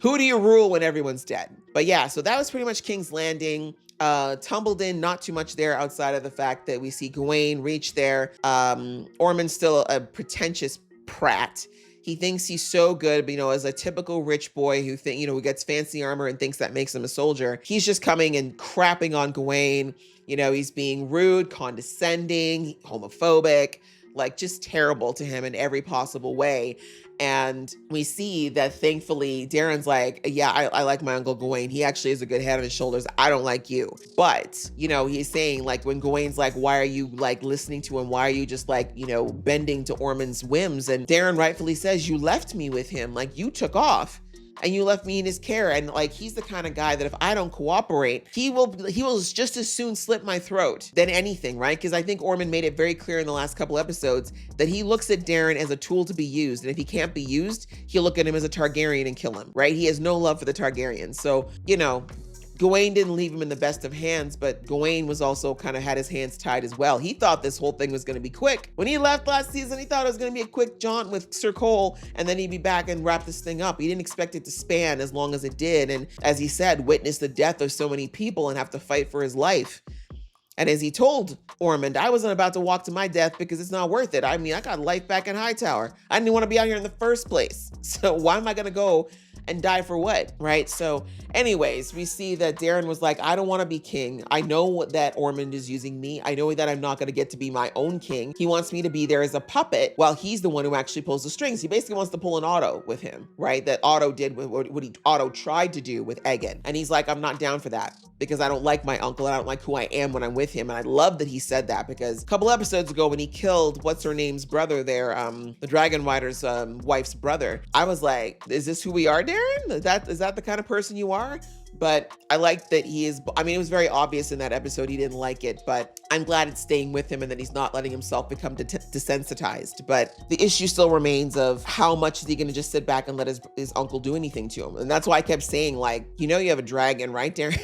Who do you rule when everyone's dead? But yeah, so that was pretty much King's Landing. Tumbledon, not too much there outside of the fact that we see Gawain reach there. Ormond's still a pretentious prat. He thinks he's so good, but, you know, as a typical rich boy who who gets fancy armor and thinks that makes him a soldier, he's just coming and crapping on Gawain. You know, he's being rude, condescending, homophobic, like just terrible to him in every possible way. And we see that thankfully Darren's like, yeah, I like my Uncle Gawain. He actually has a good head on his shoulders. I don't like you. But, you know, he's saying like when Gawain's like, why are you like listening to him? Why are you just like, you know, bending to Ormond's whims? And Darren rightfully says, you left me with him. Like, you took off and you left me in his care. And like, he's the kind of guy that if I don't cooperate, he will just as soon slit my throat than anything, right? Because I think Ormond made it very clear in the last couple episodes that he looks at Darren as a tool to be used. And if he can't be used, he'll look at him as a Targaryen and kill him, right? He has no love for the Targaryens. So, you know, Gawain didn't leave him in the best of hands, but Gawain was also kind of had his hands tied as well. He thought this whole thing was going to be quick. When he left last season, he thought it was going to be a quick jaunt with Sir Cole, and then he'd be back and wrap this thing up. He didn't expect it to span as long as it did. And as he said, witness the death of so many people and have to fight for his life. And as he told Ormond, I wasn't about to walk to my death because it's not worth it. I mean, I got life back in Hightower. I didn't even want to be out here in the first place. So why am I going to go and die for what, right? So anyways, we see that Darren was like, I don't want to be king. I know that Ormond is using me. I know that I'm not going to get to be my own king. He wants me to be there as a puppet while he's the one who actually pulls the strings. He basically wants to pull an Otto with him, right? That Otto did what Otto tried to do with Egon. And he's like, I'm not down for that because I don't like my uncle and I don't like who I am when I'm with him. And I love that he said that because a couple episodes ago when he killed what's-her-name's brother there, the Dragon Rider's wife's brother, I was like, is this who we are, Darren? Is that the kind of person you are? But I like that he is, I mean, it was very obvious in that episode he didn't like it, but I'm glad it's staying with him and that he's not letting himself become desensitized. But the issue still remains of how much is he going to just sit back and let his uncle do anything to him? And that's why I kept saying, like, you know, you have a dragon, right, Darren?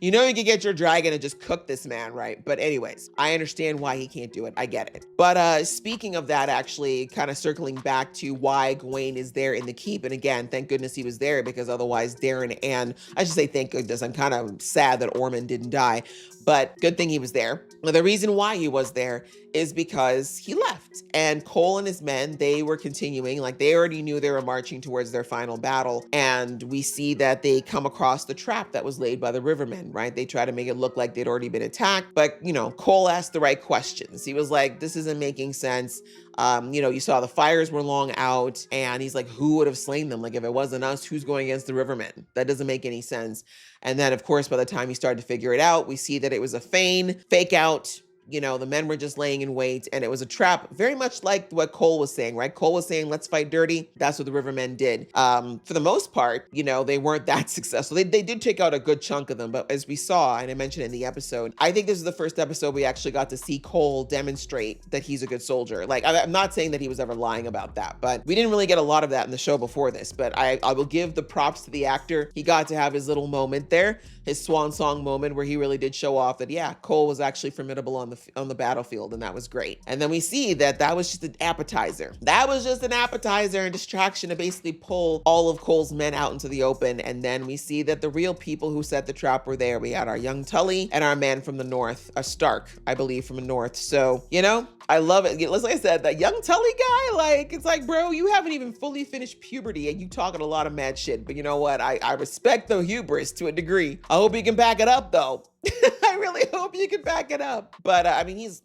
You know, you could get your dragon and just cook this man, right? But anyways, I understand why he can't do it. I get it. But speaking of that, actually kind of circling back to why Gawain is there in the keep. And again, thank goodness he was there because otherwise Darren and I should say thank goodness. I'm kind of sad that Ormond didn't die, but good thing he was there. Now, the reason why he was there is because he left and Cole and his men, they were continuing, like they already knew they were marching towards their final battle. And we see that they come across the trap that was laid by the Rivermen, right? They try to make it look like they'd already been attacked, but you know, Cole asked the right questions. He was like, this isn't making sense. You know, you saw the fires were long out and he's like, who would have slain them? Like if it wasn't us, who's going against the Rivermen? That doesn't make any sense. And then of course, by the time he started to figure it out, we see that it was a fake out. You know, the men were just laying in wait and it was a trap, very much like what Cole was saying, right? Cole was saying, let's fight dirty. That's what the Rivermen did. For the most part, you know, they weren't that successful. They did take out a good chunk of them, but as we saw, and I mentioned in the episode, I think this is the first episode we actually got to see Cole demonstrate that he's a good soldier. Like, I'm not saying that he was ever lying about that, but we didn't really get a lot of that in the show before this, but I will give the props to the actor. He got to have his little moment there, his swan song moment where he really did show off that, yeah, Cole was actually formidable on the the battlefield, and that was great. And then we see that was just an appetizer. That was just an appetizer and distraction to basically pull all of Cole's men out into the open. And then we see that the real people who set the trap were there. We had our young Tully and our man from the north, a Stark, I believe, from the north. So, you know, I love it. Like I said, that young Tully guy, like, it's like, bro, you haven't even fully finished puberty and you talking a lot of mad shit. But you know what? I respect the hubris to a degree. I hope he can back it up, though. I really hope you can back it up. But I mean, he's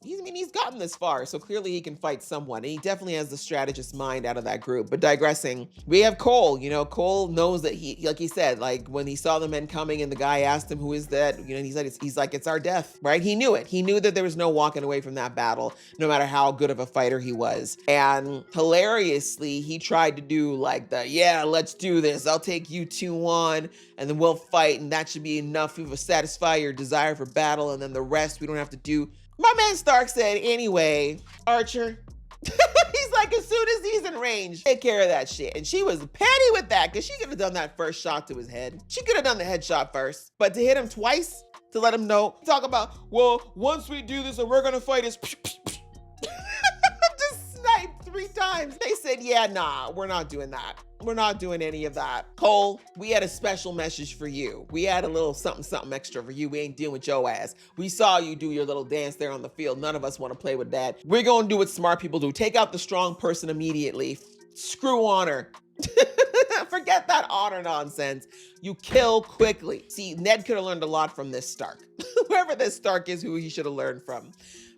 gotten this far, so clearly he can fight someone. And he definitely has the strategist mind out of that group. But digressing, we have Cole. You know, Cole knows that he, like he said, like when he saw the men coming and the guy asked him, who is that? You know, he's like, it's our death, right? He knew it. He knew that there was no walking away from that battle, no matter how good of a fighter he was. And hilariously, he tried to do like the, yeah, let's do this. I'll take you 2-1 and then we'll fight. And that should be enough to satisfy your desire for battle. And then the rest we don't have to do. My man Stark said, anyway, Archer, he's like, as soon as he's in range, take care of that shit. And she was petty with that because she could have done that first shot to his head. She could have done the headshot first, but to hit him twice, to let him know, talk about, well, once we do this and we're gonna fight, is just sniped 3 times. They said, yeah, nah, we're not doing that. We're not doing any of that. Cole, we had a special message for you. We had a little something extra for you. We ain't dealing with your ass. We saw you do your little dance there on the field. None of us want to play with that. We're going to do what smart people do. Take out the strong person immediately. Screw honor. Forget that honor nonsense. You kill quickly. See, Ned could have learned a lot from this Stark. Whoever this Stark is, who he should have learned from.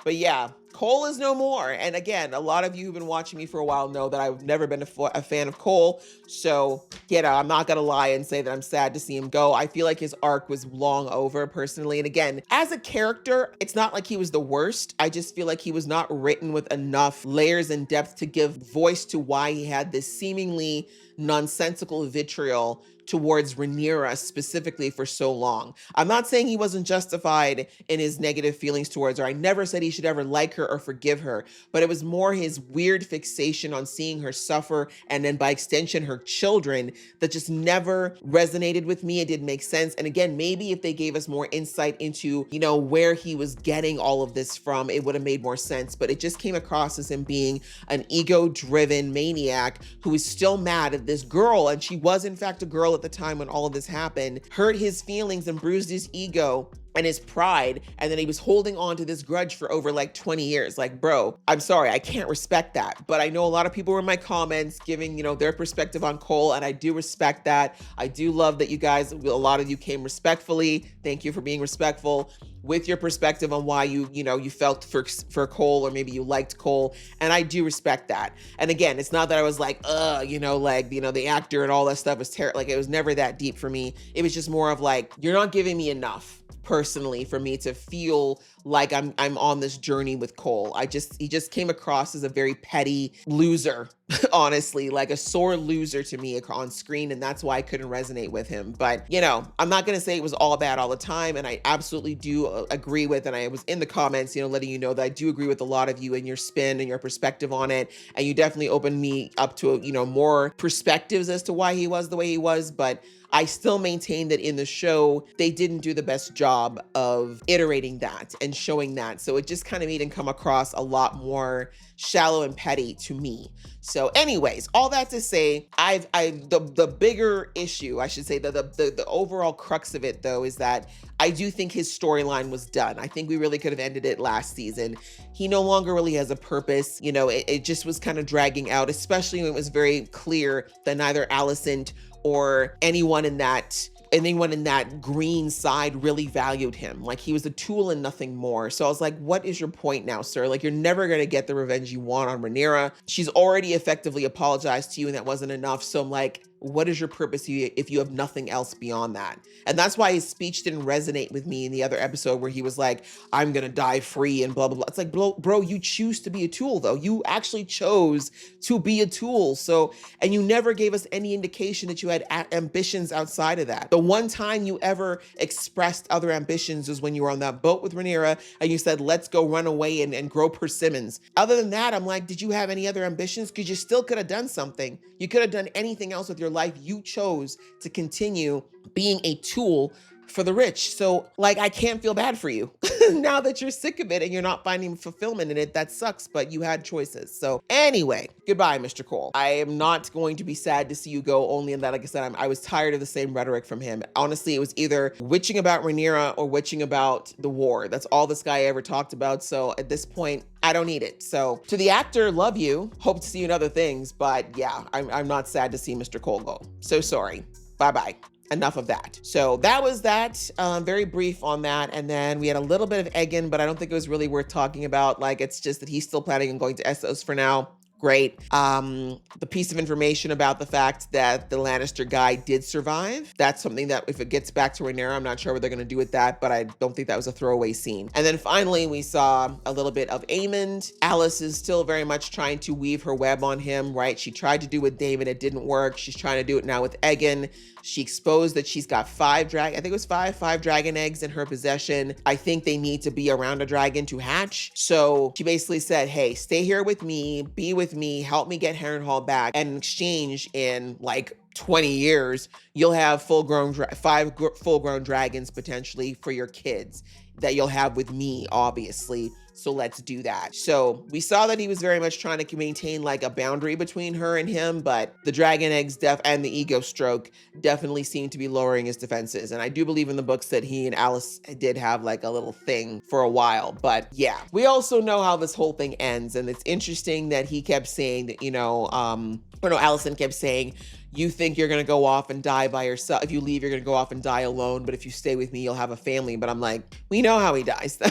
But yeah, Cole is no more. And again, a lot of you who've been watching me for a while know that I've never been a fan of Cole. So, you know, I'm not going to lie and say that I'm sad to see him go. I feel like his arc was long over personally. And again, as a character, it's not like he was the worst. I just feel like he was not written with enough layers and depth to give voice to why he had this seemingly nonsensical vitriol towards Rhaenyra specifically for so long. I'm not saying he wasn't justified in his negative feelings towards her. I never said he should ever like her or forgive her, but it was more his weird fixation on seeing her suffer and then by extension her children that just never resonated with me. It didn't make sense. And again, maybe if they gave us more insight into, you know, where he was getting all of this from, it would have made more sense. But it just came across as him being an ego-driven maniac who is still mad at this girl, and she was in fact a girl at the time when all of this happened, hurt his feelings and bruised his ego and his pride, and then he was holding on to this grudge for over like 20 years. Like, bro, I'm sorry, I can't respect that. But I know a lot of people were in my comments giving, you know, their perspective on Cole, and I do respect that. I do love that you guys, a lot of you came respectfully. Thank you for being respectful with your perspective on why you felt for Cole, or maybe you liked Cole, and I do respect that. And again, it's not that I was like, the actor and all that stuff was terrible. Like, it was never that deep for me. It was just more of like, you're not giving me enough personally for me to feel like I'm on this journey with Cole. He just came across as a very petty loser, honestly, like a sore loser to me on screen. And that's why I couldn't resonate with him. But, you know, I'm not going to say it was all bad all the time. And I absolutely do agree with, and I was in the comments, you know, letting you know that I do agree with a lot of you and your spin and your perspective on it. And you definitely opened me up to, you know, more perspectives as to why he was the way he was. But I still maintain that in the show, they didn't do the best job of iterating that and showing that. So it just kind of made him come across a lot more shallow and petty to me. So anyways, all that to say, the bigger issue, I should say, the overall crux of it though, is that I do think his storyline was done. I think we really could have ended it last season. He no longer really has a purpose. You know, it just was kind of dragging out, especially when it was very clear that neither Alicent or anyone in that green side really valued him. Like, he was a tool and nothing more. So I was like, what is your point now, sir? Like, you're never going to get the revenge you want on Rhaenyra. She's already effectively apologized to you, and that wasn't enough. So I'm like, what is your purpose if you have nothing else beyond that? And that's why his speech didn't resonate with me in the other episode where he was like, I'm gonna die free and blah, blah, blah. It's like, bro, you choose to be a tool though. You actually chose to be a tool. So, and you never gave us any indication that you had ambitions outside of that. The one time you ever expressed other ambitions was when you were on that boat with Rhaenyra and you said, let's go run away and grow persimmons. Other than that, I'm like, did you have any other ambitions? Because you still could have done something. You could have done anything else with your life. You chose to continue being a tool for the rich. So like, I can't feel bad for you now that you're sick of it and you're not finding fulfillment in it. That sucks, but you had choices. So anyway, goodbye, Mr. Cole. I am not going to be sad to see you go, only in that, like I said, I was tired of the same rhetoric from him. Honestly, it was either witching about Rhaenyra or witching about the war. That's all this guy ever talked about. So at this point, I don't need it. So to the actor, love you. Hope to see you in other things. But yeah, I'm not sad to see Mr. Cole go. So sorry. Bye-bye. Enough of that. So that was that. Very brief on that. And then we had a little bit of Egan, but I don't think it was really worth talking about. Like, it's just that he's still planning on going to Essos for now. Great. The piece of information about the fact that the Lannister guy did survive. That's something that if it gets back to Rhaenyra, I'm not sure what they're going to do with that, but I don't think that was a throwaway scene. And then finally, we saw a little bit of Aemond. Alice is still very much trying to weave her web on him, right? She tried to do it with Daemon. It didn't work. She's trying to do it now with Egan. She exposed that she's got five dragon eggs in her possession. I think they need to be around a dragon to hatch. So she basically said, hey, stay here with me, be with me, help me get Harrenhal back. And in exchange, in like 20 years, you'll have five full-grown dragons potentially for your kids that you'll have with me, obviously. So let's do that. So we saw that he was very much trying to maintain like a boundary between her and him, but the dragon eggs and the ego stroke definitely seemed to be lowering his defenses. And I do believe in the books that he and Alice did have like a little thing for a while. But yeah, we also know how this whole thing ends. And it's interesting that he kept saying that, Alicent kept saying, you think you're going to go off and die by yourself. If you leave, you're going to go off and die alone. But if you stay with me, you'll have a family. But I'm like, we know how he dies though.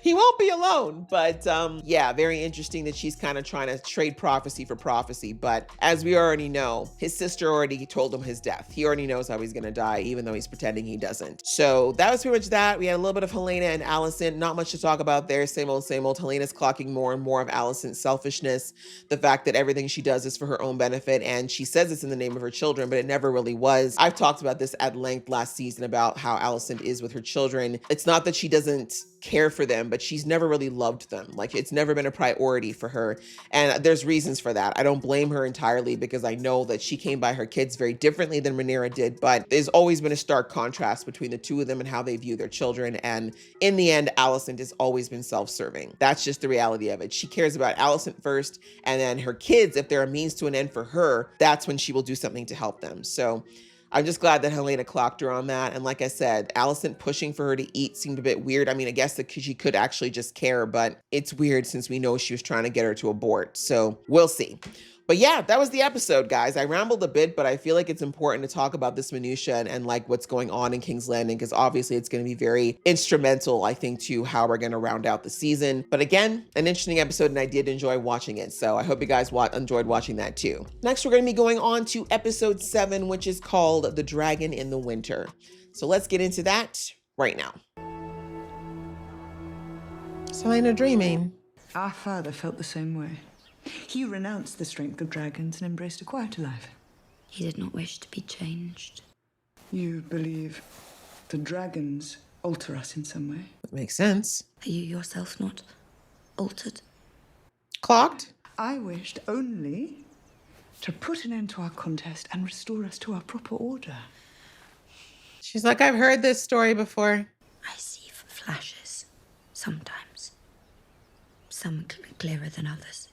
He won't be alone. But yeah, very interesting that she's kind of trying to trade prophecy for prophecy. But as we already know, his sister already told him his death. He already knows how he's going to die, even though he's pretending he doesn't. So that was pretty much that. We had a little bit of Helena and Alicent. Not much to talk about there. Same old, same old. Helena's clocking more and more of Alicent's selfishness. The fact that everything she does is for her own benefit. And she says it's in the name of her children, but it never really was. I've talked about this at length last season about how Alicent is with her children. It's not that she doesn't care for them, but she's never really loved them. Like, it's never been a priority for her. And there's reasons for that. I don't blame her entirely, because I know that she came by her kids very differently than Rhaenyra did, but there's always been a stark contrast between the two of them and how they view their children. And in the end, Alicent has always been self-serving. That's just the reality of it. She cares about Alicent first, and then her kids, if they're a means to an end for her, that's when she will do something to help them. So I'm just glad that Helena clocked her on that. And like I said, Alicent pushing for her to eat seemed a bit weird. I mean, I guess that she could actually just care, but it's weird since we know she was trying to get her to abort. So we'll see. But yeah, that was the episode, guys. I rambled a bit, but I feel like it's important to talk about this minutia and like what's going on in King's Landing, because obviously it's going to be very instrumental, I think, to how we're going to round out the season. But again, an interesting episode, and I did enjoy watching it. So I hope you guys enjoyed watching that too. Next, we're going to be going on to episode 7, which is called The Dragon in the Winter. So let's get into that right now. Selena dreaming. Our father felt the same way. He renounced the strength of dragons and embraced a quieter life. He did not wish to be changed. You believe the dragons alter us in some way? That makes sense. Are you yourself not altered? Clocked? I wished only to put an end to our contest and restore us to our proper order. She's like, I've heard this story before. I see flashes, sometimes. Some clearer than others.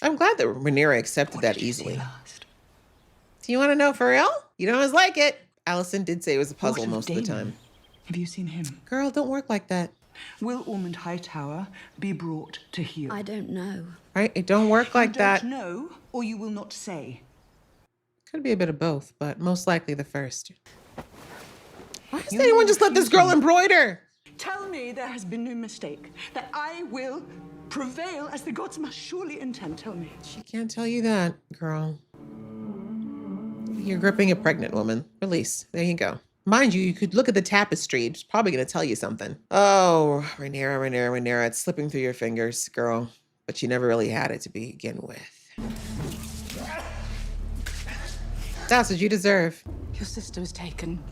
I'm glad that Rhaenyra accepted that easily. Do you want to know for real? You don't always like it. Alicent did say it was a puzzle most of the time. Have you seen him? Girl, don't work like that. Will Ormond Hightower be brought to heel? I don't know. Right? It don't work like that. You don't know, or you will not say. Could be a bit of both, but most likely the first. Why does anyone just let this girl embroider? Tell me there has been no mistake, that I will prevail as the gods must surely intend. Tell me. She can't tell you that, girl. You're gripping a pregnant woman. Release. There you go. Mind you, you could look at the tapestry. It's probably going to tell you something. Oh, Rhaenyra. It's slipping through your fingers, girl. But you never really had it to begin with. That's what you deserve. Your sister was taken.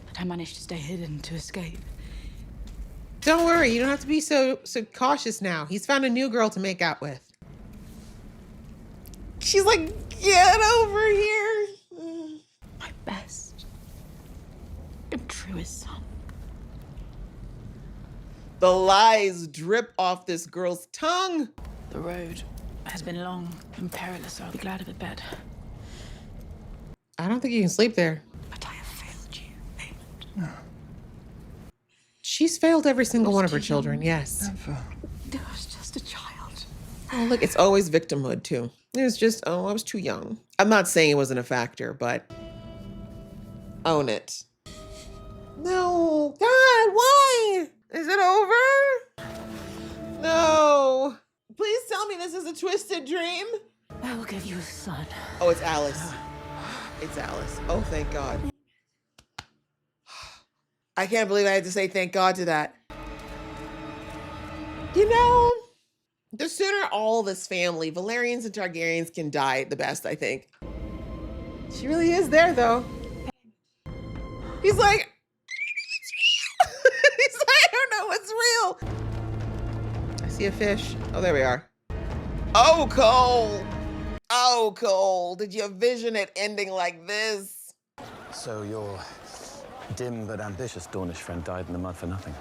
But I managed to stay hidden to escape. Don't worry, you don't have to be so cautious now. He's found a new girl to make out with. She's like, get over here. My best. and true as sun. The lies drip off this girl's tongue. The road has been long and perilous. I'll be glad of a bed. I don't think you can sleep there. But I have failed you, Aemond. She's failed every single one of her children, yes. I was just a child. Oh, look, it's always victimhood, too. It was just, oh, I was too young. I'm not saying it wasn't a factor, but own it. No, God, why? Is it over? No. Please tell me this is a twisted dream. I will give you a son. Oh, it's Alice. It's Alice. Oh, thank God. I can't believe I had to say thank God to that. You know, the sooner all this family, Valerians and Targaryens, can die, the best, I think. She really is there, though. He's like, he's like, I don't know what's real. I see a fish. Oh, there we are. Oh, Cole. Oh, Cole. Did you vision it ending like this? So your dim but ambitious Dornish friend died in the mud for nothing.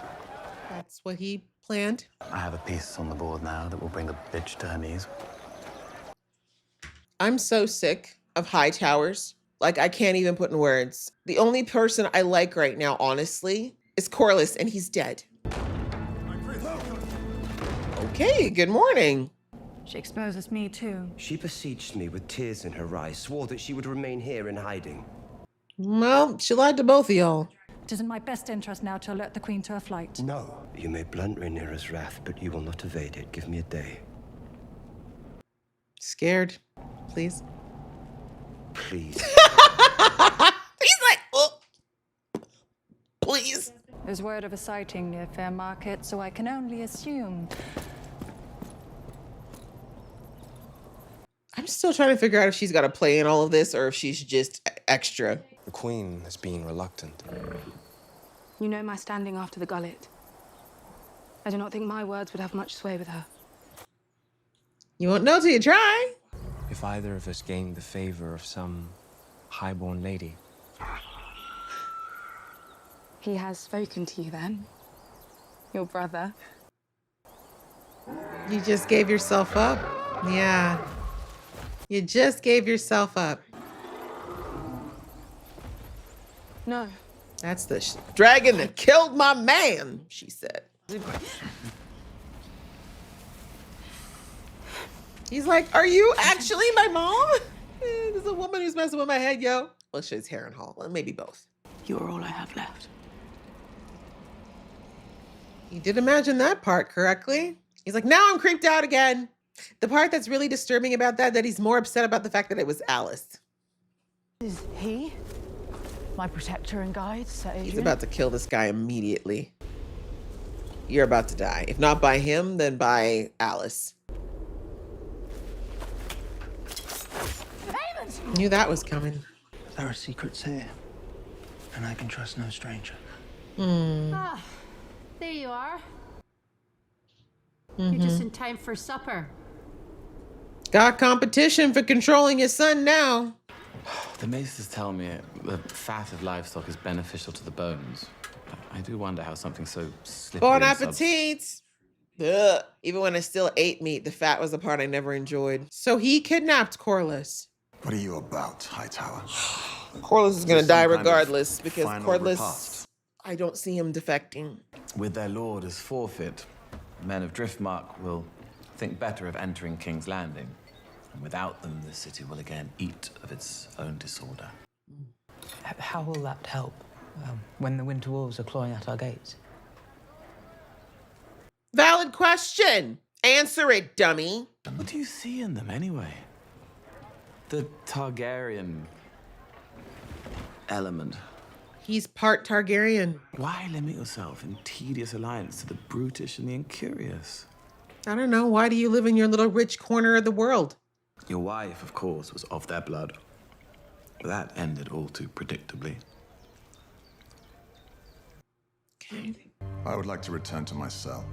That's what he planned. I have a piece on the board now that will bring the bitch to her knees. I'm so sick of high towers. Like, I can't even put in words. The only person I like right now, honestly, is Corlys, and he's dead. Okay, good morning. She exposes me too. She besieged me with tears in her eyes, swore that she would remain here in hiding. Well, she lied to both of y'all. It is in my best interest now to alert the Queen to her flight. No. You may blunt Rhaenyra's wrath, but you will not evade it. Give me a day. Scared, please. Please. He's like, oh, please. There's word of a sighting near Fair Market, so I can only assume. I'm still trying to figure out if she's got a play in all of this or if she's just extra. The Queen has been reluctant. You know my standing after the gullet. I do not think my words would have much sway with her. You won't know till you try. If either of us gained the favor of some highborn lady. He has spoken to you then? Your brother? You just gave yourself up. Yeah. You just gave yourself up. No. That's the dragon that killed my man, she said. He's like, are you actually my mom? There's a woman who's messing with my head, yo. Well, she's Harrenhal. Well, maybe both. You're all I have left. You did imagine that part correctly. He's like, now I'm creeped out again. The part that's really disturbing about that he's more upset about the fact that it was Alice. Is he my protector and guide, Sir Adrian? He's about to kill this guy immediately. You're about to die. If not by him, then by Alice. Knew that was coming. There are secrets here, and I can trust no stranger. Ah, there you are. You're just in time for supper. Got competition for controlling his son now. The maesters tell me the fat of livestock is beneficial to the bones. I do wonder how something so slippery. Bon appetit! Ugh. Even when I still ate meat, the fat was the part I never enjoyed. So he kidnapped Corlys. What are you about, Hightower? Corlys is gonna die regardless because final Corlys, repast? I don't see him defecting. With their lord as forfeit, men of Driftmark will think better of entering King's Landing. And without them, the city will again eat of its own disorder. How will that help when the Winter Wolves are clawing at our gates? Valid question. Answer it, dummy. What do you see in them anyway? The Targaryen element. He's part Targaryen. Why limit yourself in tedious alliance to the brutish and the incurious? I don't know. Why do you live in your little rich corner of the world? Your wife, of course, was of their blood. But that ended all too predictably. Okay. I would like to return to my cell.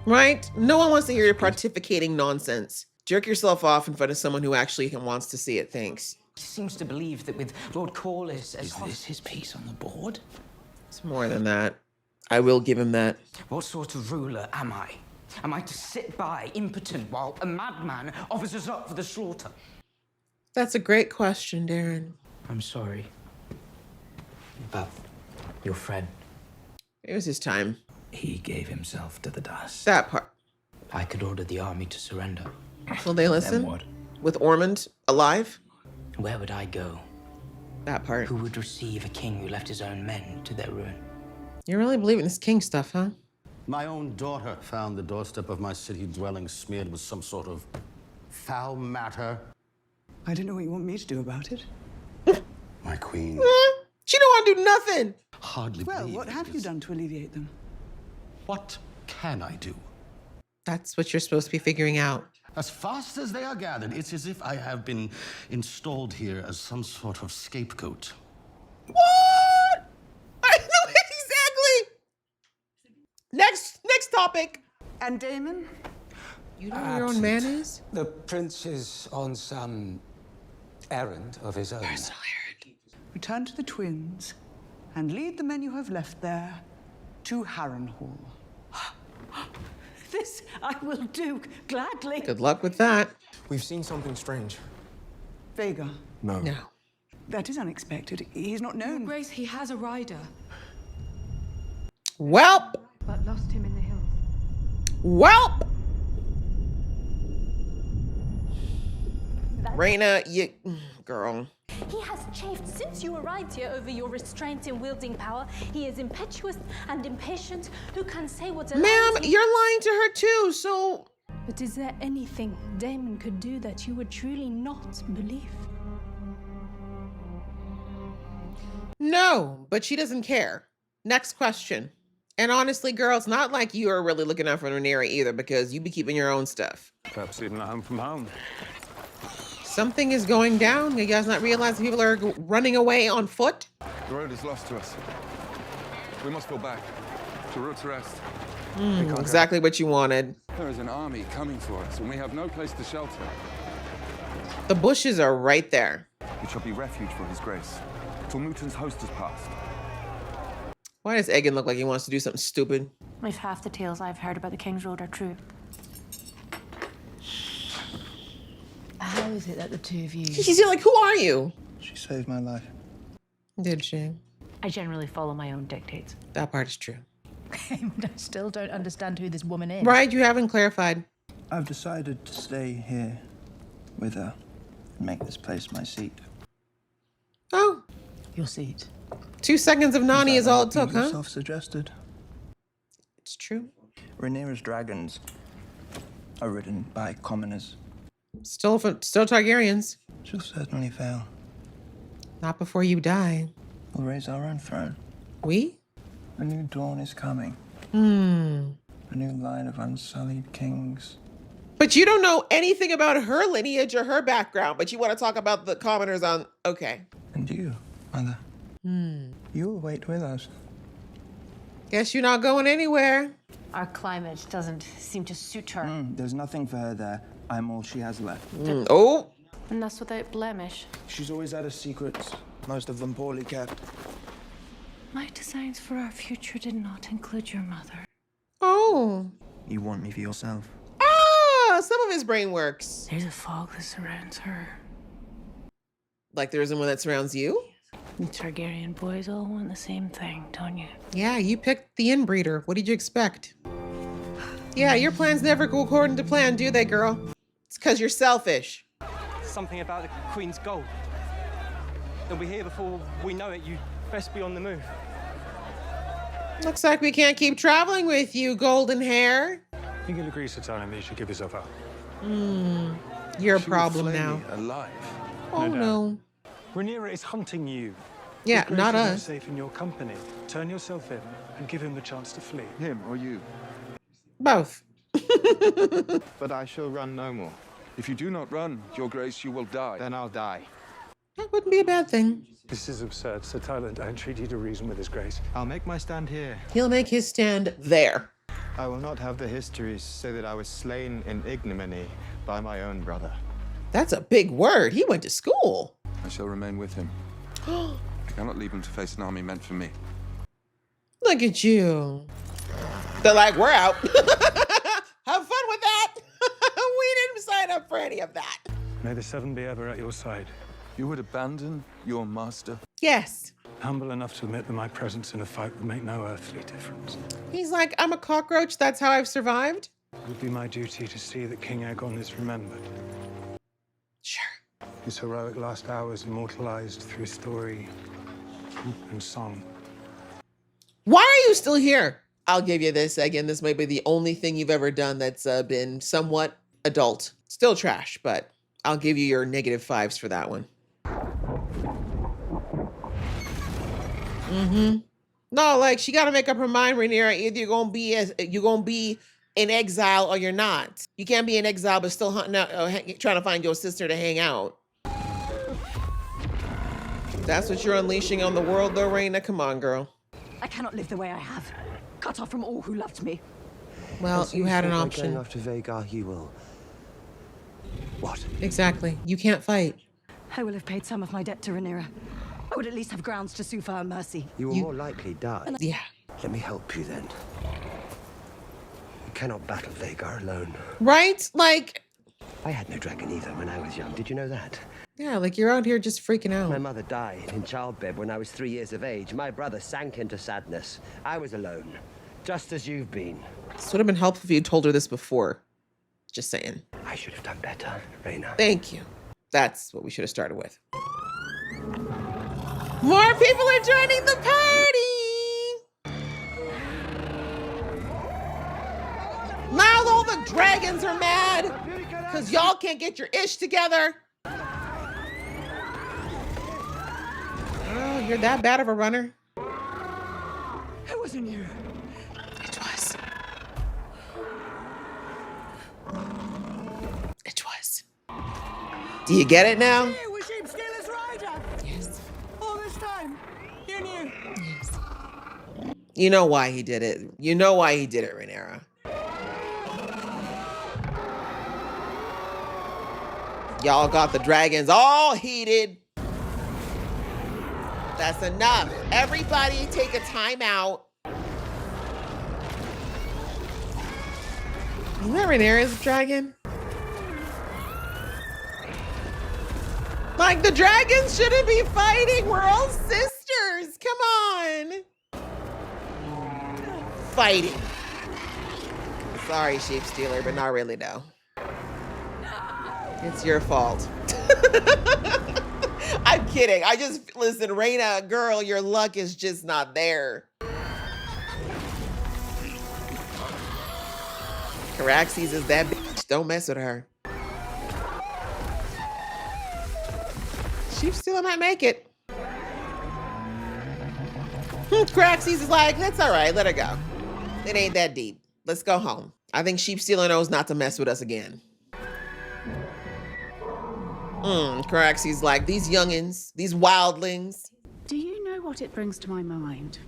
Right? No one wants to hear your pontificating nonsense. Jerk yourself off in front of someone who actually wants to see it. Thanks. He seems to believe that with Lord Corlys as... Is this his piece on the board? It's more than that. I will give him that. What sort of ruler am I? Am I to sit by, impotent, while a madman offers us up for the slaughter? That's a great question, Darren. I'm sorry. But your friend. It was his time. He gave himself to the dust. That part. I could order the army to surrender. Will they listen? Then what? With Ormond alive? Where would I go? That part. Who would receive a king who left his own men to their ruin? You really believe in this king stuff, huh? My own daughter found the doorstep of my city dwelling smeared with some sort of foul matter. I don't know what you want me to do about it. My queen. She don't want to do nothing. Hardly Well, believe what it have you is- done to alleviate them? What can I do? That's what you're supposed to be figuring out. As fast as they are gathered, it's as if I have been installed here as some sort of scapegoat. What? I know exactly. Next topic. And Damon? You know who your own man is? The prince is on some errand of his own. Personal errand. Return to the twins and lead the men you have left there to Harrenhal. This I will do gladly. Good luck with that. We've seen something strange. Vega. No. No. That is unexpected. He's not known. Your Grace, he has a rider, Welp. but lost him in the hills. Welp. Raina, you girl. He has chafed since you arrived here over your restraint in wielding power. He is impetuous and impatient. Who can say what's allowed? Ma'am, you're lying to her too, so. But is there anything Damon could do that you would truly not believe? No, but she doesn't care. Next question. And honestly, girl, it's not like you are really looking out for Rhaenyra either, because you be keeping your own stuff. Perhaps even at home from home. Something is going down. You guys not realizing people are running away on foot? The road is lost to us. We must go back to Roots-Rest. Exactly what you wanted. There is an army coming for us, and we have no place to shelter. The bushes are right there. It shall be refuge for his grace, till Newton's host has passed. Why does Egan look like he wants to do something stupid? If half the tales I've heard about the King's Road are true. How is it that the two of you... She's like, who are you? She saved my life. Did she? I generally follow my own dictates. That part is true. I still don't understand who this woman is. Right, you haven't clarified. I've decided to stay here with her and make this place my seat. Oh. Your seat. 2 seconds of Nani is all it took, huh? Self-suggested. It's true. Rhaenyra's dragons are ridden by commoners. Still Targaryens. She'll certainly fail. Not before you die. We'll raise our own throne. We? A new dawn is coming. A new line of unsullied kings. But you don't know anything about her lineage or her background, but you want to talk about the commoners on... Okay. And you, Mother. You will wait with us. Guess you're not going anywhere. Our climate doesn't seem to suit her. There's nothing for her there. I'm all she has left. Oh. And that's without blemish. She's always had her secrets, most of them poorly kept. My designs for our future did not include your mother. Oh. You want me for yourself? Ah, some of his brain works. There's a fog that surrounds her. Like there isn't one that surrounds you? You Targaryen boys all want the same thing, don't you? Yeah, you picked the inbreeder. What did you expect? Yeah, your plans never go according to plan, do they, girl? It's because you're selfish. Something about the Queen's gold. They'll be here before we know it. You'd best be on the move. Looks like we can't keep traveling with you, golden hair. You can agree to tell him that he should give himself up. You're a She will problem flay now. me alive. Oh, no. Rhaenyra is hunting you. Yeah, His Grace not is us. safe in your company. Turn yourself in and give him the chance to flee. Him or you? Both. But I shall run no more. If you do not run, Your Grace, you will die. Then I'll die. That wouldn't be a bad thing. This is absurd. Sir Tyler, I entreat you to reason with His Grace. I'll make my stand here. He'll make his stand there. I will not have the histories say that I was slain in ignominy by my own brother. That's a big word. He went to school. I shall remain with him. I cannot leave him to face an army meant for me. Look at you. They're like, we're out. Have fun with that. We didn't sign up for any of that. May the Seven be ever at your side. You would abandon your master? Yes. Humble enough to admit that my presence in a fight would make no earthly difference. He's like, I'm a cockroach. That's how I've survived. It would be my duty to see that King Aegon is remembered. Sure. His heroic last hours immortalized through story and song. Why are you still here? I'll give you this. Again, this might be the only thing you've ever done that's been somewhat adult. Still trash, but I'll give you your -5s for that one. No, like she got to make up her mind, Rhaenyra. Either you're gonna be in exile or you're not. You can't be in exile but still hunting out, trying to find your sister to hang out. That's what you're unleashing on the world, though, Rhaena. Come on, girl. I cannot live the way I have, cut off from all who loved me. Well, you had an option. Going after Vhagar, you will. What? Exactly. You can't fight. I will have paid some of my debt to Rhaenyra. I would at least have grounds to sue for her mercy. You will more likely die. Yeah. Let me help you then. You cannot battle Vhagar alone. Right? Like... I had no dragon either when I was young. Did you know that? Yeah, like you're out here just freaking out. My mother died in childbed when I was 3 years of age. My brother sank into sadness. I was alone, just as you've been. This would have been helpful if you told her this before. Just saying. I should have done better, Rhaena. Thank you. That's what we should have started with. More people are joining the party! Now all the dragons are mad because y'all can't get your ish together. Oh, you're that bad of a runner? It wasn't you. It was. It was. Do you get it now? You were Sheepstealer's rider. Yes. All this time, you knew. Yes. You know why he did it. You know why he did it, Rhaenyra. Y'all got the dragons all heated. That's enough. Everybody take a time out. Isn't that Rhaenyra's dragon? Like, the dragons shouldn't be fighting. We're all sisters. Come on. Fighting. Sorry, Sheepstealer, but not really, though. It's your fault. I'm kidding. Listen, Rhaena, girl, your luck is just not there. Caraxes is that bitch. Don't mess with her. Sheepstealer might make it. Caraxes is like, that's all right. Let her go. It ain't that deep. Let's go home. I think Sheepstealer knows not to mess with us again. Caraxes like, these youngins, these wildlings. Do you know what it brings to my mind?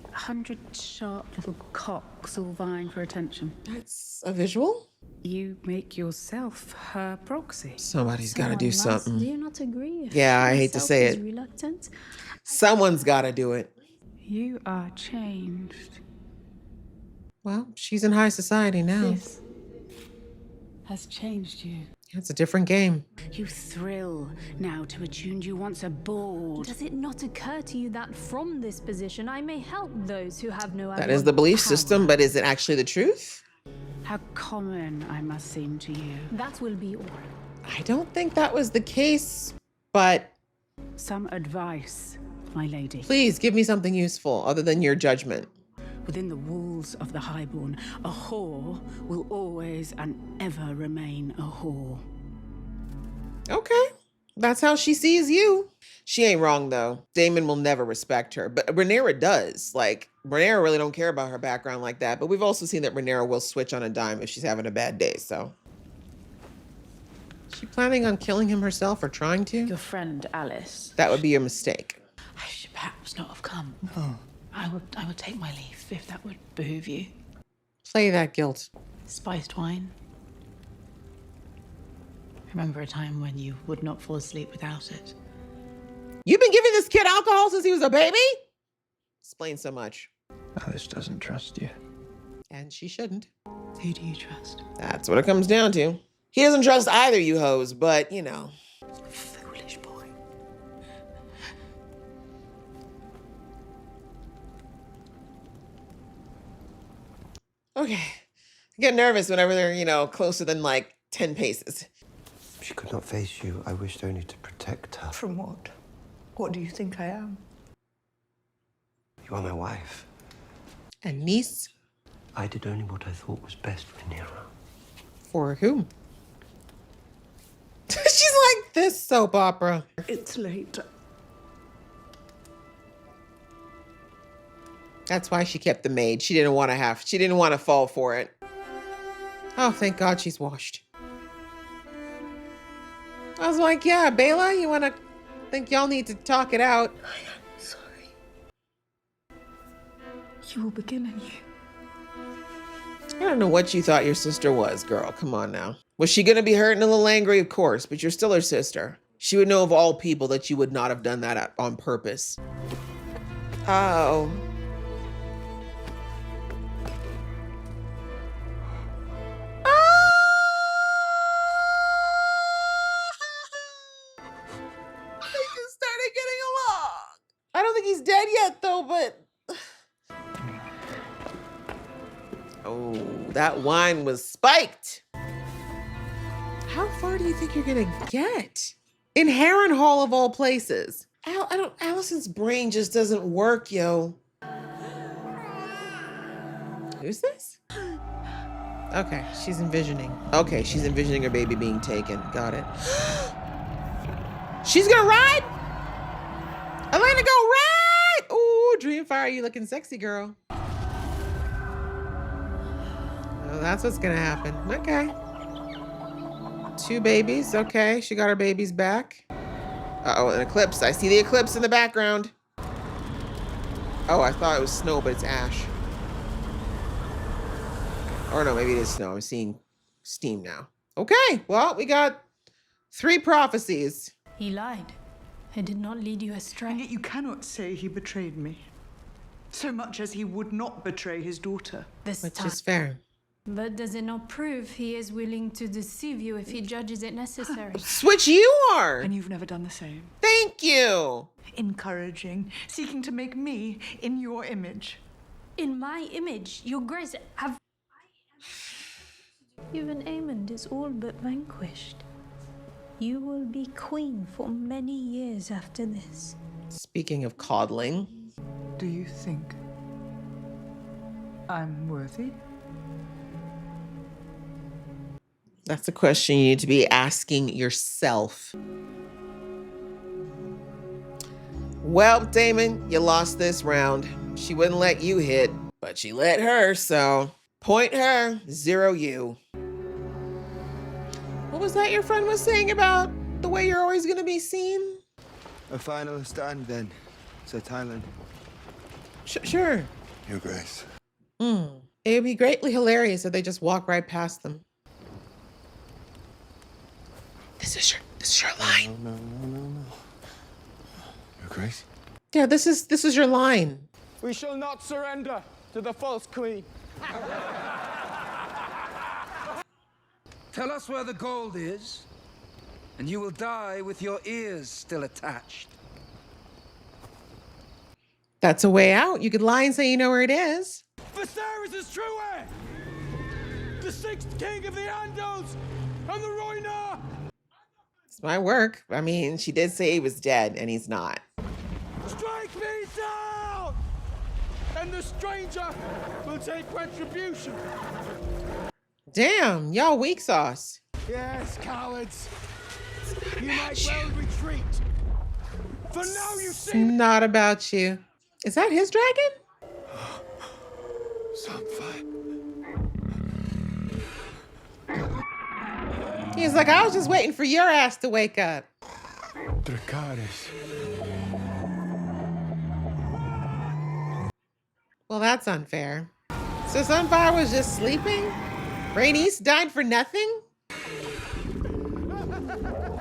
100 sharp little cocks all vying for attention. That's a visual? You make yourself her proxy. Somebody's got to do something. Do you not agree? Yeah, I hate to say it. Reluctant? Someone's got to do it. You are changed. Well, she's in high society now. This has changed you. It's a different game. You thrill now to a tune you once abhorred. Does it not occur to you that from this position I may help those who have no That is the belief system, but is it actually the truth? How common I must seem to you. That will be all. I don't think that was the case, but... Some advice, my lady. Please, give me something useful other than your judgment. Within the walls of the Highborn, a whore will always and ever remain a whore. Okay. That's how she sees you. She ain't wrong, though. Daemon will never respect her. But Rhaenyra does. Like, Rhaenyra really don't care about her background like that. But we've also seen that Rhaenyra will switch on a dime if she's having a bad day, so. Is she planning on killing him herself or trying to? Your friend, Alice. That would be a mistake. I should perhaps not have come. I will take my leave, if that would behoove you. Play that guilt. Spiced wine. Remember a time when you would not fall asleep without it? You've been giving this kid alcohol since he was a baby? Explain so much. Alice doesn't trust you. And she shouldn't. Who do you trust? That's what it comes down to. He doesn't trust either you hoes, but you know. Foolish boy. Okay. I get nervous whenever they're, you know, closer than like 10 paces. She could not face you. I wished only to protect her. From what? What do you think I am? You are my wife. And niece? I did only what I thought was best for Nero. For whom? She's like this soap opera. It's late. That's why she kept the maid. She didn't want to fall for it. Oh, thank God she's washed. I was like, yeah, Bela, think y'all need to talk it out. I am sorry. You will begin anew. I don't know what you thought your sister was, girl. Come on now. Was she gonna be hurt and a little angry? Of course, but you're still her sister. She would know of all people that you would not have done that on purpose. Oh. I don't think he's dead yet, though, but... Oh, that wine was spiked. How far do you think you're gonna get? In Harrenhal of all places. Allison's brain just doesn't work, yo. Who's this? Okay, she's envisioning. Okay, she's envisioning her baby being taken. Got it. She's gonna ride? Elena, go ride! Ooh, Dreamfire, you looking sexy, girl. Oh, that's what's gonna happen. Okay. 2 babies. Okay, she got her babies back. Uh-oh, an eclipse. I see the eclipse in the background. Oh, I thought it was snow, but it's ash. Or no, maybe it is snow. I'm seeing steam now. Okay, well, we got 3 prophecies. He lied. He did not lead you astray. And yet you cannot say he betrayed me. So much as he would not betray his daughter. Which is fair. But does it not prove he is willing to deceive you if he judges it necessary? Which you are! And you've never done the same. Thank you! Encouraging, seeking to make me in your image. In my image, your grace, have... Even Aemond is all but vanquished. You will be queen for many years after this. Speaking of coddling. Do you think I'm worthy? That's a question you need to be asking yourself. Well, Daemon, you lost this round. She wouldn't let you hit, but she let her, so point her, 0 you. What was that your friend was saying about the way you're always going to be seen? A final stand then, Sir Tylan. Sure. Your Grace. It would be greatly hilarious if they just walk right past them. This is your line. No. Your Grace? Yeah, this is your line. We shall not surrender to the false queen. Tell us where the gold is, and you will die with your ears still attached. That's a way out. You could lie and say you know where it is. Viserys' true heir! The 6th king of the Andals and the Rhoynar! It's my work. I mean, she did say he was dead, and he's not. Strike me down! And the stranger will take retribution. Damn, y'all weak sauce. Yes, cowards. You might well retreat. For now you It's see. not about you. Is that his dragon? He's like, I was just waiting for your ass to wake up. Dracarys. Well, that's unfair. So Sunfire was just sleeping? Rhaenys died for nothing?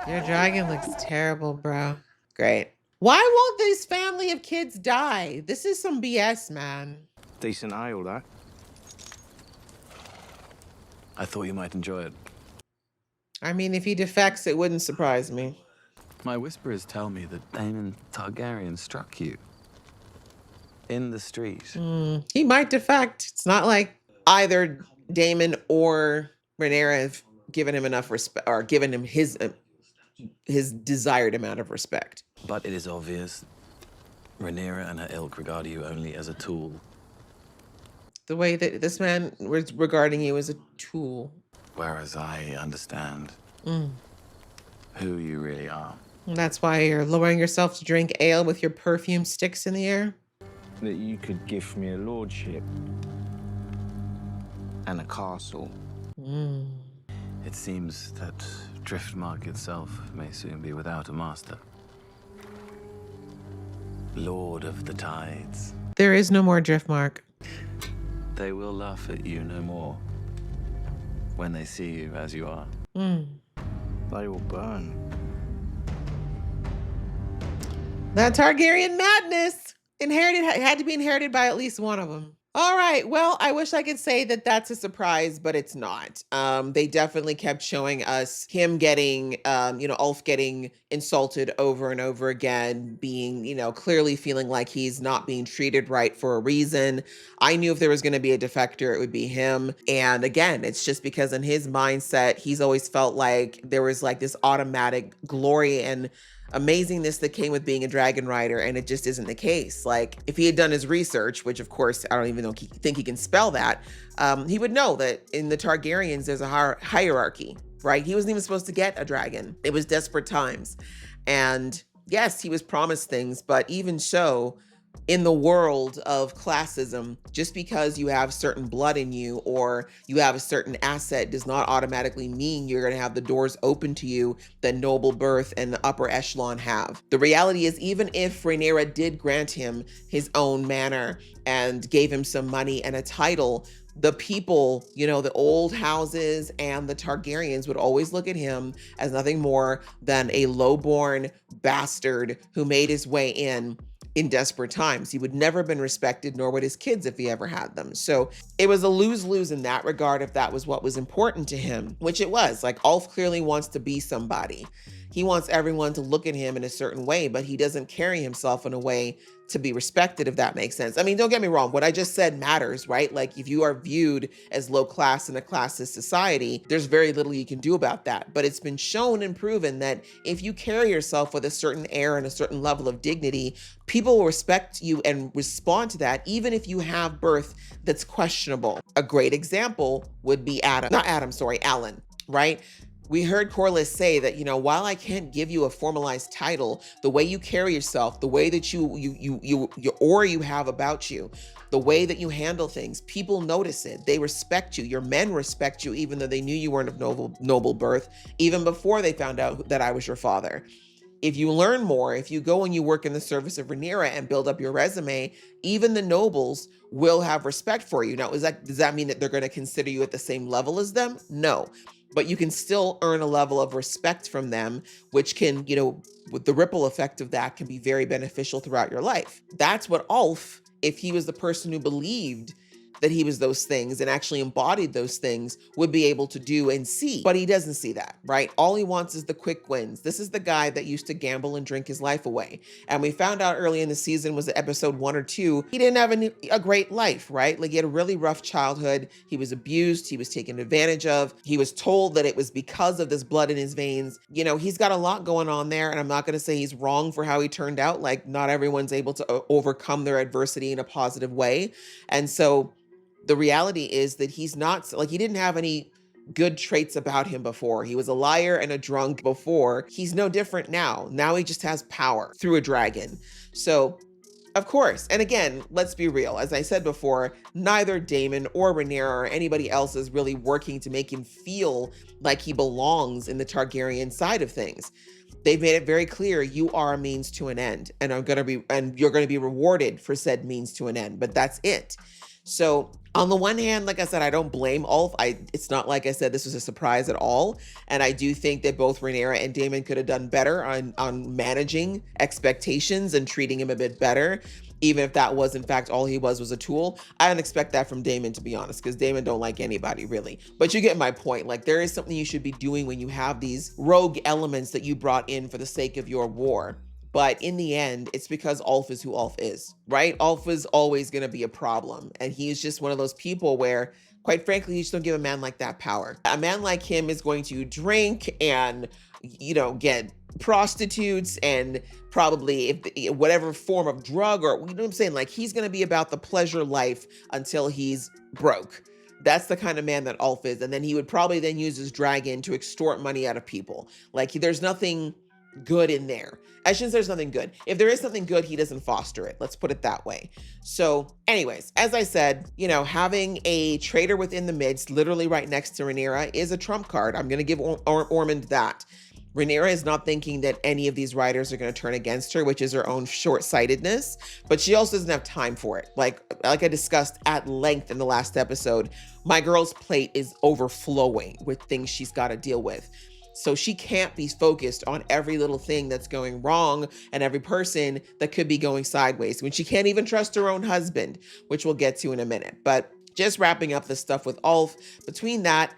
Your dragon looks terrible, bro. Great. Why won't this family of kids die? This is some BS, man. Decent ale, that. I thought you might enjoy it. I mean, if he defects, it wouldn't surprise me. My whisperers tell me that Daemon Targaryen struck you in the street. He might defect. It's not like either Daemon or Rhaenyra have given him enough respect or given him his desired amount of respect. But it is obvious Rhaenyra and her ilk regard you only as a tool. The way that this man was regarding you as a tool. Whereas I understand Mm. who you really are. And that's why you're lowering yourself to drink ale with your perfume sticks in the air? That you could give me a lordship and a castle. Mm. It seems that Driftmark itself may soon be without a master. Lord of the Tides. There is no more Driftmark. They will laugh at you no more when they see you as you are. Mm. They will burn. That Targaryen madness had to be inherited by at least one of them. All right. Well, I wish I could say that that's a surprise, but it's not. They definitely kept showing us him getting, Ulf getting insulted over and over again, being, clearly feeling like he's not being treated right for a reason. I knew if there was going to be a defector, it would be him. And again, it's just because in his mindset, he's always felt like there was like this automatic glory and amazingness that came with being a dragon rider, and it just isn't the case. Like, if he had done his research, which of course I don't even think he can spell that, he would know that in the Targaryens there's a hierarchy, right? He wasn't even supposed to get a dragon. It was desperate times, and yes, he was promised things, but even so, in the world of classism, just because you have certain blood in you or you have a certain asset does not automatically mean you're going to have the doors open to you that noble birth and the upper echelon have. The reality is, even if Rhaenyra did grant him his own manor and gave him some money and a title, the people, the old houses and the Targaryens would always look at him as nothing more than a lowborn bastard who made his way in desperate times. He would never have been respected, nor would his kids if he ever had them. So it was a lose-lose in that regard if that was what was important to him, which it was. Like, Ulf clearly wants to be somebody. He wants everyone to look at him in a certain way, but he doesn't carry himself in a way to be respected, if that makes sense. I mean, don't get me wrong. What I just said matters, right? Like, if you are viewed as low class in a classist society, there's very little you can do about that. But it's been shown and proven that if you carry yourself with a certain air and a certain level of dignity, people will respect you and respond to that, even if you have birth that's questionable. A great example would be Alan, right? We heard Corlys say that, while I can't give you a formalized title, the way you carry yourself, the way that your aura you have about you, the way that you handle things, people notice it. They respect you. Your men respect you, even though they knew you weren't of noble birth, even before they found out that I was your father. If you learn more, if you go and you work in the service of Rhaenyra and build up your resume, even the nobles will have respect for you. Now, does that mean that they're going to consider you at the same level as them? No. But you can still earn a level of respect from them, which can, with the ripple effect of that, can be very beneficial throughout your life. That's what Ulf, if he was the person who believed that he was those things and actually embodied those things, would be able to do and see. But he doesn't see that, right? All he wants is the quick wins. This is the guy that used to gamble and drink his life away. And we found out early in the season, was it episode 1 or 2, he didn't have a great life, right? Like, he had a really rough childhood. He was abused. He was taken advantage of. He was told that it was because of this blood in his veins. He's got a lot going on there. And I'm not going to say he's wrong for how he turned out. Like, not everyone's able to overcome their adversity in a positive way. And so the reality is that he's not, like, he didn't have any good traits about him before. He was a liar and a drunk before. He's no different now. Now he just has power through a dragon. So, of course, and again, let's be real. As I said before, neither Daemon or Rhaenyra or anybody else is really working to make him feel like he belongs in the Targaryen side of things. They've made it very clear you are a means to an end, and you're going to be rewarded for said means to an end, but that's it. So on the one hand, like I said, I don't blame Ulf. It's not like I said this was a surprise at all. And I do think that both Rhaenyra and Daemon could have done better on managing expectations and treating him a bit better, even if that was in fact all he was a tool. I didn't expect that from Daemon, to be honest, because Daemon don't like anybody really. But you get my point. Like, there is something you should be doing when you have these rogue elements that you brought in for the sake of your war. But in the end, it's because Ulf is who Ulf is, right? Ulf is always going to be a problem. And he's just one of those people where, quite frankly, you just don't give a man like that power. A man like him is going to drink and, you know, get prostitutes and probably whatever form of drug, or, you know what I'm saying? Like, he's going to be about the pleasure life until he's broke. That's the kind of man that Ulf is. And then he would probably then use his dragon to extort money out of people. Like, there's nothing good in there. I shouldn't say there's nothing good. If there is something good, he doesn't foster it. Let's put it that way. So anyways, as I said, you know, having a traitor within the midst, literally right next to Rhaenyra, is a trump card. I'm going to give Ormond that. Rhaenyra is not thinking that any of these riders are going to turn against her, which is her own short-sightedness, but she also doesn't have time for it. Like I discussed at length in the last episode, my girl's plate is overflowing with things she's got to deal with. So she can't be focused on every little thing that's going wrong and every person that could be going sideways, when she can't even trust her own husband, which we'll get to in a minute. But just wrapping up the stuff with Ulf, between that,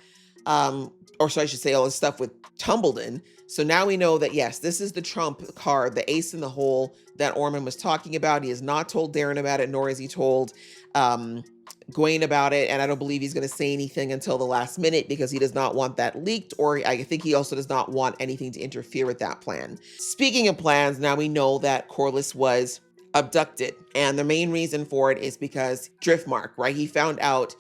or so I should say all the stuff with Tumbledon. So now we know that, yes, this is the trump card, the ace in the hole that Ormond was talking about. He has not told Darren about it, nor has he told Gawain about it, and I don't believe he's going to say anything until the last minute because he does not want that leaked, or I think he also does not want anything to interfere with that plan. Speaking of plans, now we know that Corlys was abducted, and the main reason for it is because Driftmark, right? He found out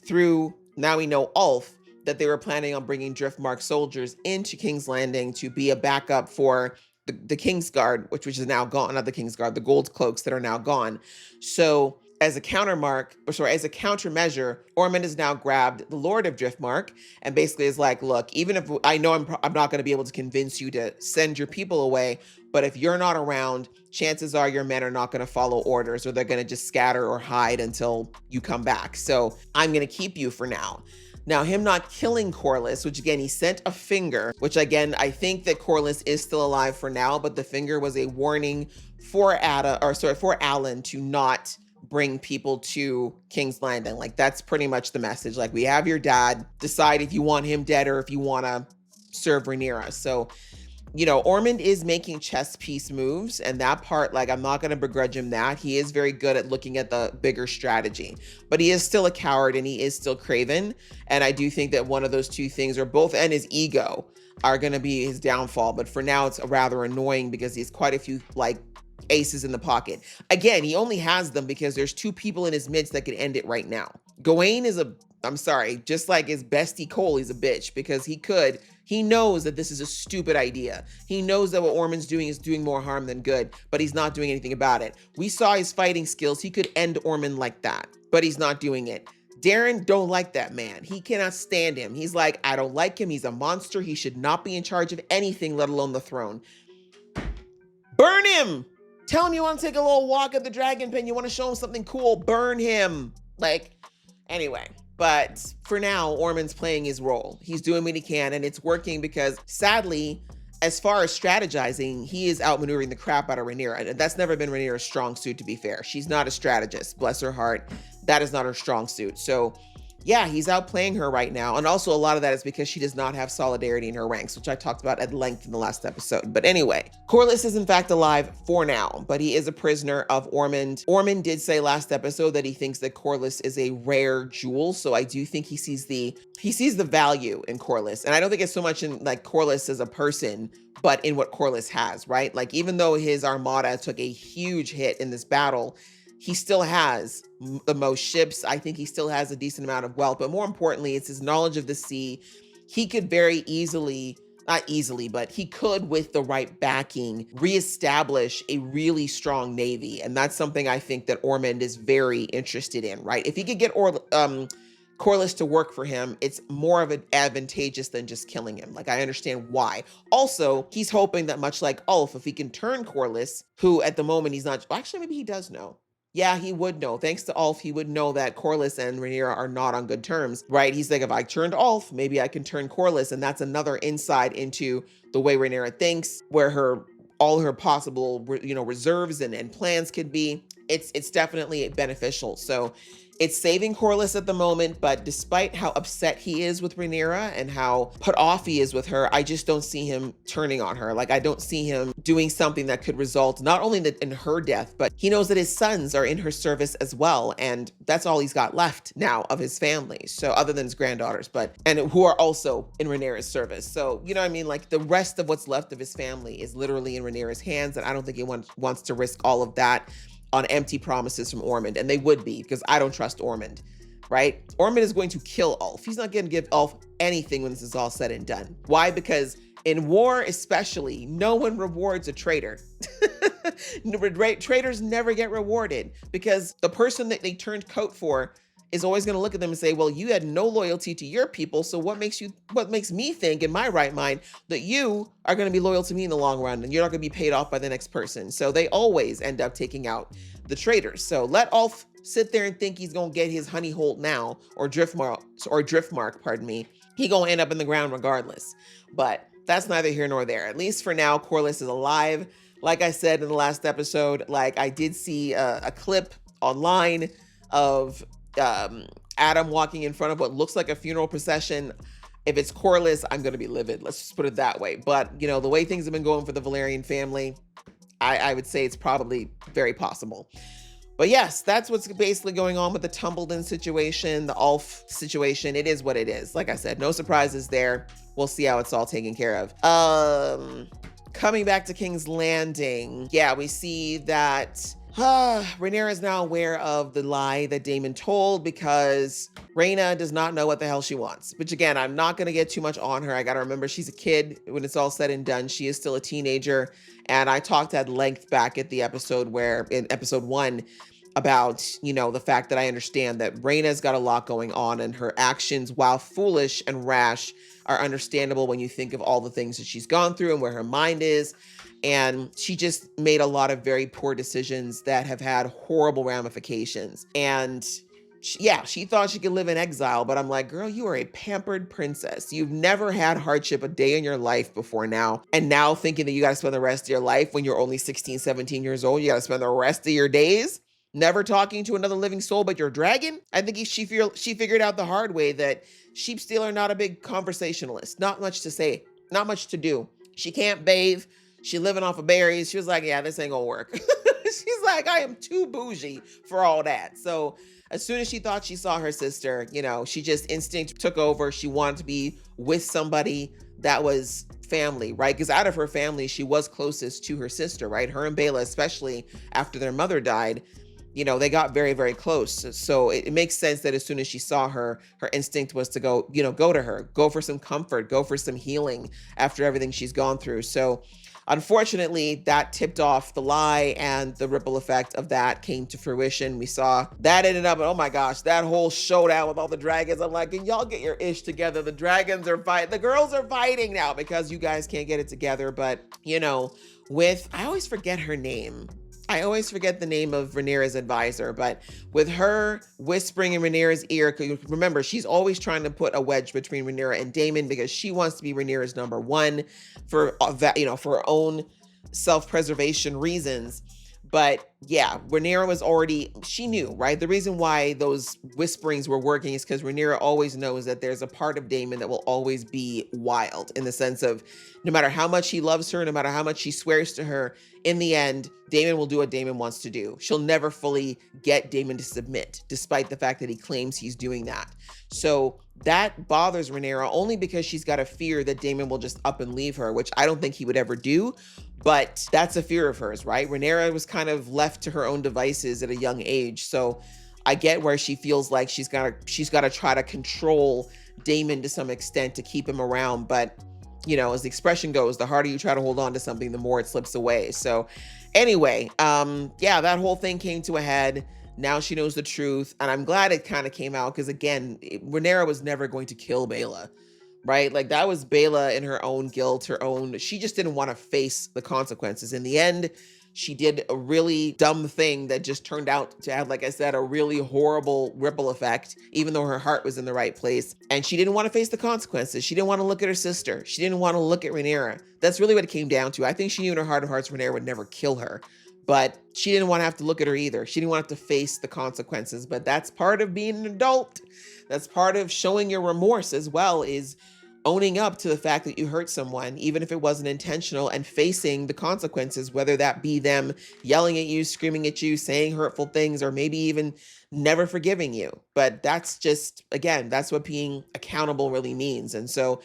through, now we know, Ulf, that they were planning on bringing Driftmark soldiers into King's Landing to be a backup for the Kingsguard, which is now gone, not the Kingsguard, the gold cloaks that are now gone. So as a countermeasure, Ormond has now grabbed the Lord of Driftmark and basically is like, look, even if I know I'm not going to be able to convince you to send your people away, but if you're not around, chances are your men are not going to follow orders, or they're going to just scatter or hide until you come back. So I'm going to keep you for now. Now, him not killing Corlys, which again, he sent a finger, which again, I think that Corlys is still alive for now, but the finger was a warning for Alan to not bring people to King's Landing. Like, that's pretty much the message. Like, we have your dad, decide if you want him dead or if you want to serve Rhaenyra. So, you know, Ormond is making chess piece moves, and that part, like, I'm not going to begrudge him that. He is very good at looking at the bigger strategy, but he is still a coward and he is still craven. And I do think that one of those two things, or both, and his ego, are going to be his downfall. But for now, it's rather annoying because he's quite a few, like, aces in the pocket. Again, he only has them because there's two people in his midst that can end it right now. Gawain is just like his bestie Cole, he's a bitch because he knows that this is a stupid idea. He knows that what Ormond's doing is doing more harm than good, but he's not doing anything about it. We saw his fighting skills. He could end Ormond like that, but he's not doing it. Darren don't like that man. He cannot stand him. He's like, I don't like him. He's a monster. He should not be in charge of anything, let alone the throne. Burn him! Tell him you want to take a little walk at the Dragon Pen. You want to show him something cool. Burn him. Like, anyway. But for now, Ormond's playing his role. He's doing what he can, and it's working because, sadly, as far as strategizing, he is outmaneuvering the crap out of Rhaenyra. And that's never been Rhaenyra's strong suit, to be fair. She's not a strategist. Bless her heart. That is not her strong suit. So, yeah, he's outplaying her right now. And also a lot of that is because she does not have solidarity in her ranks, which I talked about at length in the last episode. But anyway, Corlys is in fact alive for now, but he is a prisoner of Ormond. Ormond did say last episode that he thinks that Corlys is a rare jewel. So I do think he sees the value in Corlys. And I don't think it's so much in like Corlys as a person, but in what Corlys has, right? Like, even though his armada took a huge hit in this battle, he still has the most ships. I think he still has a decent amount of wealth, but more importantly, it's his knowledge of the sea. He could very easily, not easily, but he could, with the right backing, reestablish a really strong navy. And that's something I think that Ormond is very interested in, right? If he could get Corlys to work for him, it's more of an advantageous than just killing him. Like, I understand why. Also, he's hoping that much like Ulf, if he can turn Corlys, who at the moment he's not, well, actually, maybe he does know. yeah, he would know. Thanks to Ulf, he would know that Corlys and Rhaenyra are not on good terms, right? He's like, if I turned Ulf, maybe I can turn Corlys. And that's another insight into the way Rhaenyra thinks, where all her possible, reserves and plans could be. It's definitely beneficial. So it's saving Corlys at the moment, but despite how upset he is with Rhaenyra and how put off he is with her, I just don't see him turning on her. Like, I don't see him doing something that could result not only in her death, but he knows that his sons are in her service as well. And that's all he's got left now of his family. So other than his granddaughters, and who are also in Rhaenyra's service. So, you know what I mean? Like, the rest of what's left of his family is literally in Rhaenyra's hands. And I don't think he wants to risk all of that on empty promises from Ormond. And they would be, because I don't trust Ormond, right? Ormond is going to kill Ulf. He's not going to give Ulf anything when this is all said and done. Why? Because in war especially, no one rewards a traitor. Traitors never get rewarded, because the person that they turned coat for is always going to look at them and say, well, you had no loyalty to your people. So what makes me think in my right mind that you are going to be loyal to me in the long run and you're not going to be paid off by the next person? So they always end up taking out the traitors. So let Ulf sit there and think he's going to get his honey hole now, or Driftmark, pardon me. He going to end up in the ground regardless. But that's neither here nor there. At least for now, Corlys is alive. Like I said in the last episode, like, I did see a clip online of Adam walking in front of what looks like a funeral procession. If it's Corlys, I'm going to be livid. Let's just put it that way. But, the way things have been going for the Velaryon family, I would say it's probably very possible. But yes, that's what's basically going on with the Tumbledon situation, the Ulf situation. It is what it is. Like I said, no surprises there. We'll see how it's all taken care of. Coming back to King's Landing. Yeah, we see that Rhaenyra is now aware of the lie that Daemon told, because Rhaena does not know what the hell she wants. Which, again, I'm not going to get too much on her. I got to remember, she's a kid. When it's all said and done, she is still a teenager. And I talked at length back at the episode in episode 1 about, the fact that I understand that Rhaena's got a lot going on, and her actions, while foolish and rash, are understandable when you think of all the things that she's gone through and where her mind is. And she just made a lot of very poor decisions that have had horrible ramifications. And she thought she could live in exile, but I'm like, girl, you are a pampered princess. You've never had hardship a day in your life before now. And now thinking that you got to spend the rest of your life when you're only 16, 17 years old, you got to spend the rest of your days never talking to another living soul but your dragon? I think she figured out the hard way that Sheepsteel are not a big conversationalist. Not much to say, not much to do. She can't bathe. She living off of berries. She was like, yeah, this ain't gonna work. She's like, I am too bougie for all that. So as soon as she thought she saw her sister, she just instinct took over. She wanted to be with somebody that was family, right? Because out of her family, she was closest to her sister, right? Her and Baela, especially after their mother died, they got very, very close. So it makes sense that as soon as she saw her, her instinct was to go to her, go for some comfort, go for some healing after everything she's gone through. So unfortunately, that tipped off the lie, and the ripple effect of that came to fruition. We saw that ended up, oh my gosh, that whole showdown with all the dragons. I'm like, can y'all get your ish together? The dragons are fighting. The girls are fighting now because you guys can't get it together. But, I always forget her name. I always forget the name of Rhaenyra's advisor, but with her whispering in Rhaenyra's ear, remember, she's always trying to put a wedge between Rhaenyra and Daemon because she wants to be Rhaenyra's number one for her own self-preservation reasons. But yeah, Rhaenyra she knew, right? The reason why those whisperings were working is because Rhaenyra always knows that there's a part of Daemon that will always be wild, in the sense of no matter how much he loves her, no matter how much he swears to her, in the end, Daemon will do what Daemon wants to do. She'll never fully get Daemon to submit, despite the fact that he claims he's doing that. So that bothers Rhaenyra only because she's got a fear that Daemon will just up and leave her, which I don't think he would ever do. But that's a fear of hers, right? Rhaenyra was kind of left to her own devices at a young age. So I get where she feels like she's got to try to control Daemon to some extent to keep him around. But, as the expression goes, the harder you try to hold on to something, the more it slips away. So anyway, that whole thing came to a head. Now she knows the truth. And I'm glad it kind of came out because, again, Rhaenyra was never going to kill Baela. Right? Like, that was Baela in her own guilt, she just didn't want to face the consequences. In the end, She did a really dumb thing that just turned out to have, like I said, a really horrible ripple effect, even though her heart was in the right place. And she didn't want to face the consequences. She didn't want to look at her sister. She didn't want to look at Rhaenyra. That's really what it came down to. I think she knew in her heart of hearts Rhaenyra would never kill her, but she didn't want to have to look at her either. She didn't want to have to face the consequences, but that's part of being an adult. That's part of showing your remorse as well, is owning up to the fact that you hurt someone, even if it wasn't intentional, and facing the consequences, whether that be them yelling at you, screaming at you, saying hurtful things, or maybe even never forgiving you. But that's just, again, that's what being accountable really means. And so,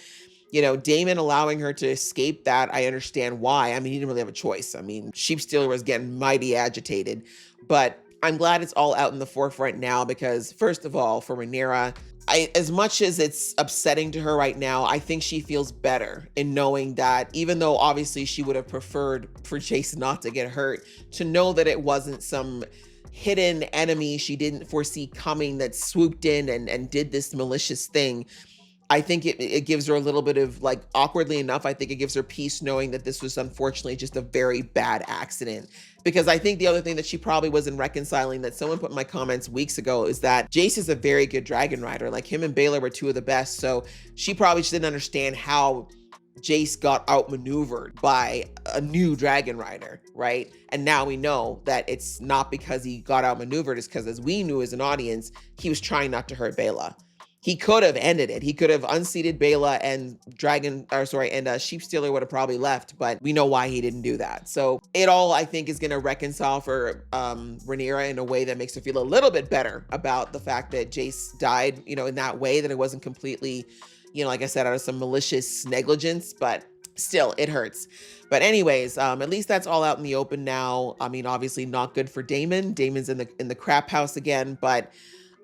you know, Daemon allowing her to escape that, I understand why. I mean, he didn't really have a choice. I mean, Sheepstealer was getting mighty agitated, but I'm glad it's all out in the forefront now because, first of all, for Rhaenyra, as much as it's upsetting to her right now, I think she feels better in knowing that, even though obviously she would have preferred for Jason not to get hurt, to know that it wasn't some hidden enemy she didn't foresee coming that swooped in and did this malicious thing. I think it gives her a little bit of, like, awkwardly enough, I think it gives her peace knowing that this was unfortunately just a very bad accident. Because I think the other thing that she probably wasn't reconciling, that someone put in my comments weeks ago, is that Jace is a very good dragon rider. Like, him and Baela were two of the best. So she probably just didn't understand how Jace got outmaneuvered by a new dragon rider, right? And now we know that it's not because he got outmaneuvered, it's because, as we knew as an audience, he was trying not to hurt Baela. He could have ended it. He could have unseated Baela and Sheepstealer would have probably left, but we know why he didn't do that. So it all, I think, is going to reconcile for Rhaenyra in a way that makes her feel a little bit better about the fact that Jace died, you know, in that way, that it wasn't completely, you know, like I said, out of some malicious negligence, but still, it hurts. But anyways, at least that's all out in the open now. I mean, obviously not good for Daemon. Daemon's in the crap house again, but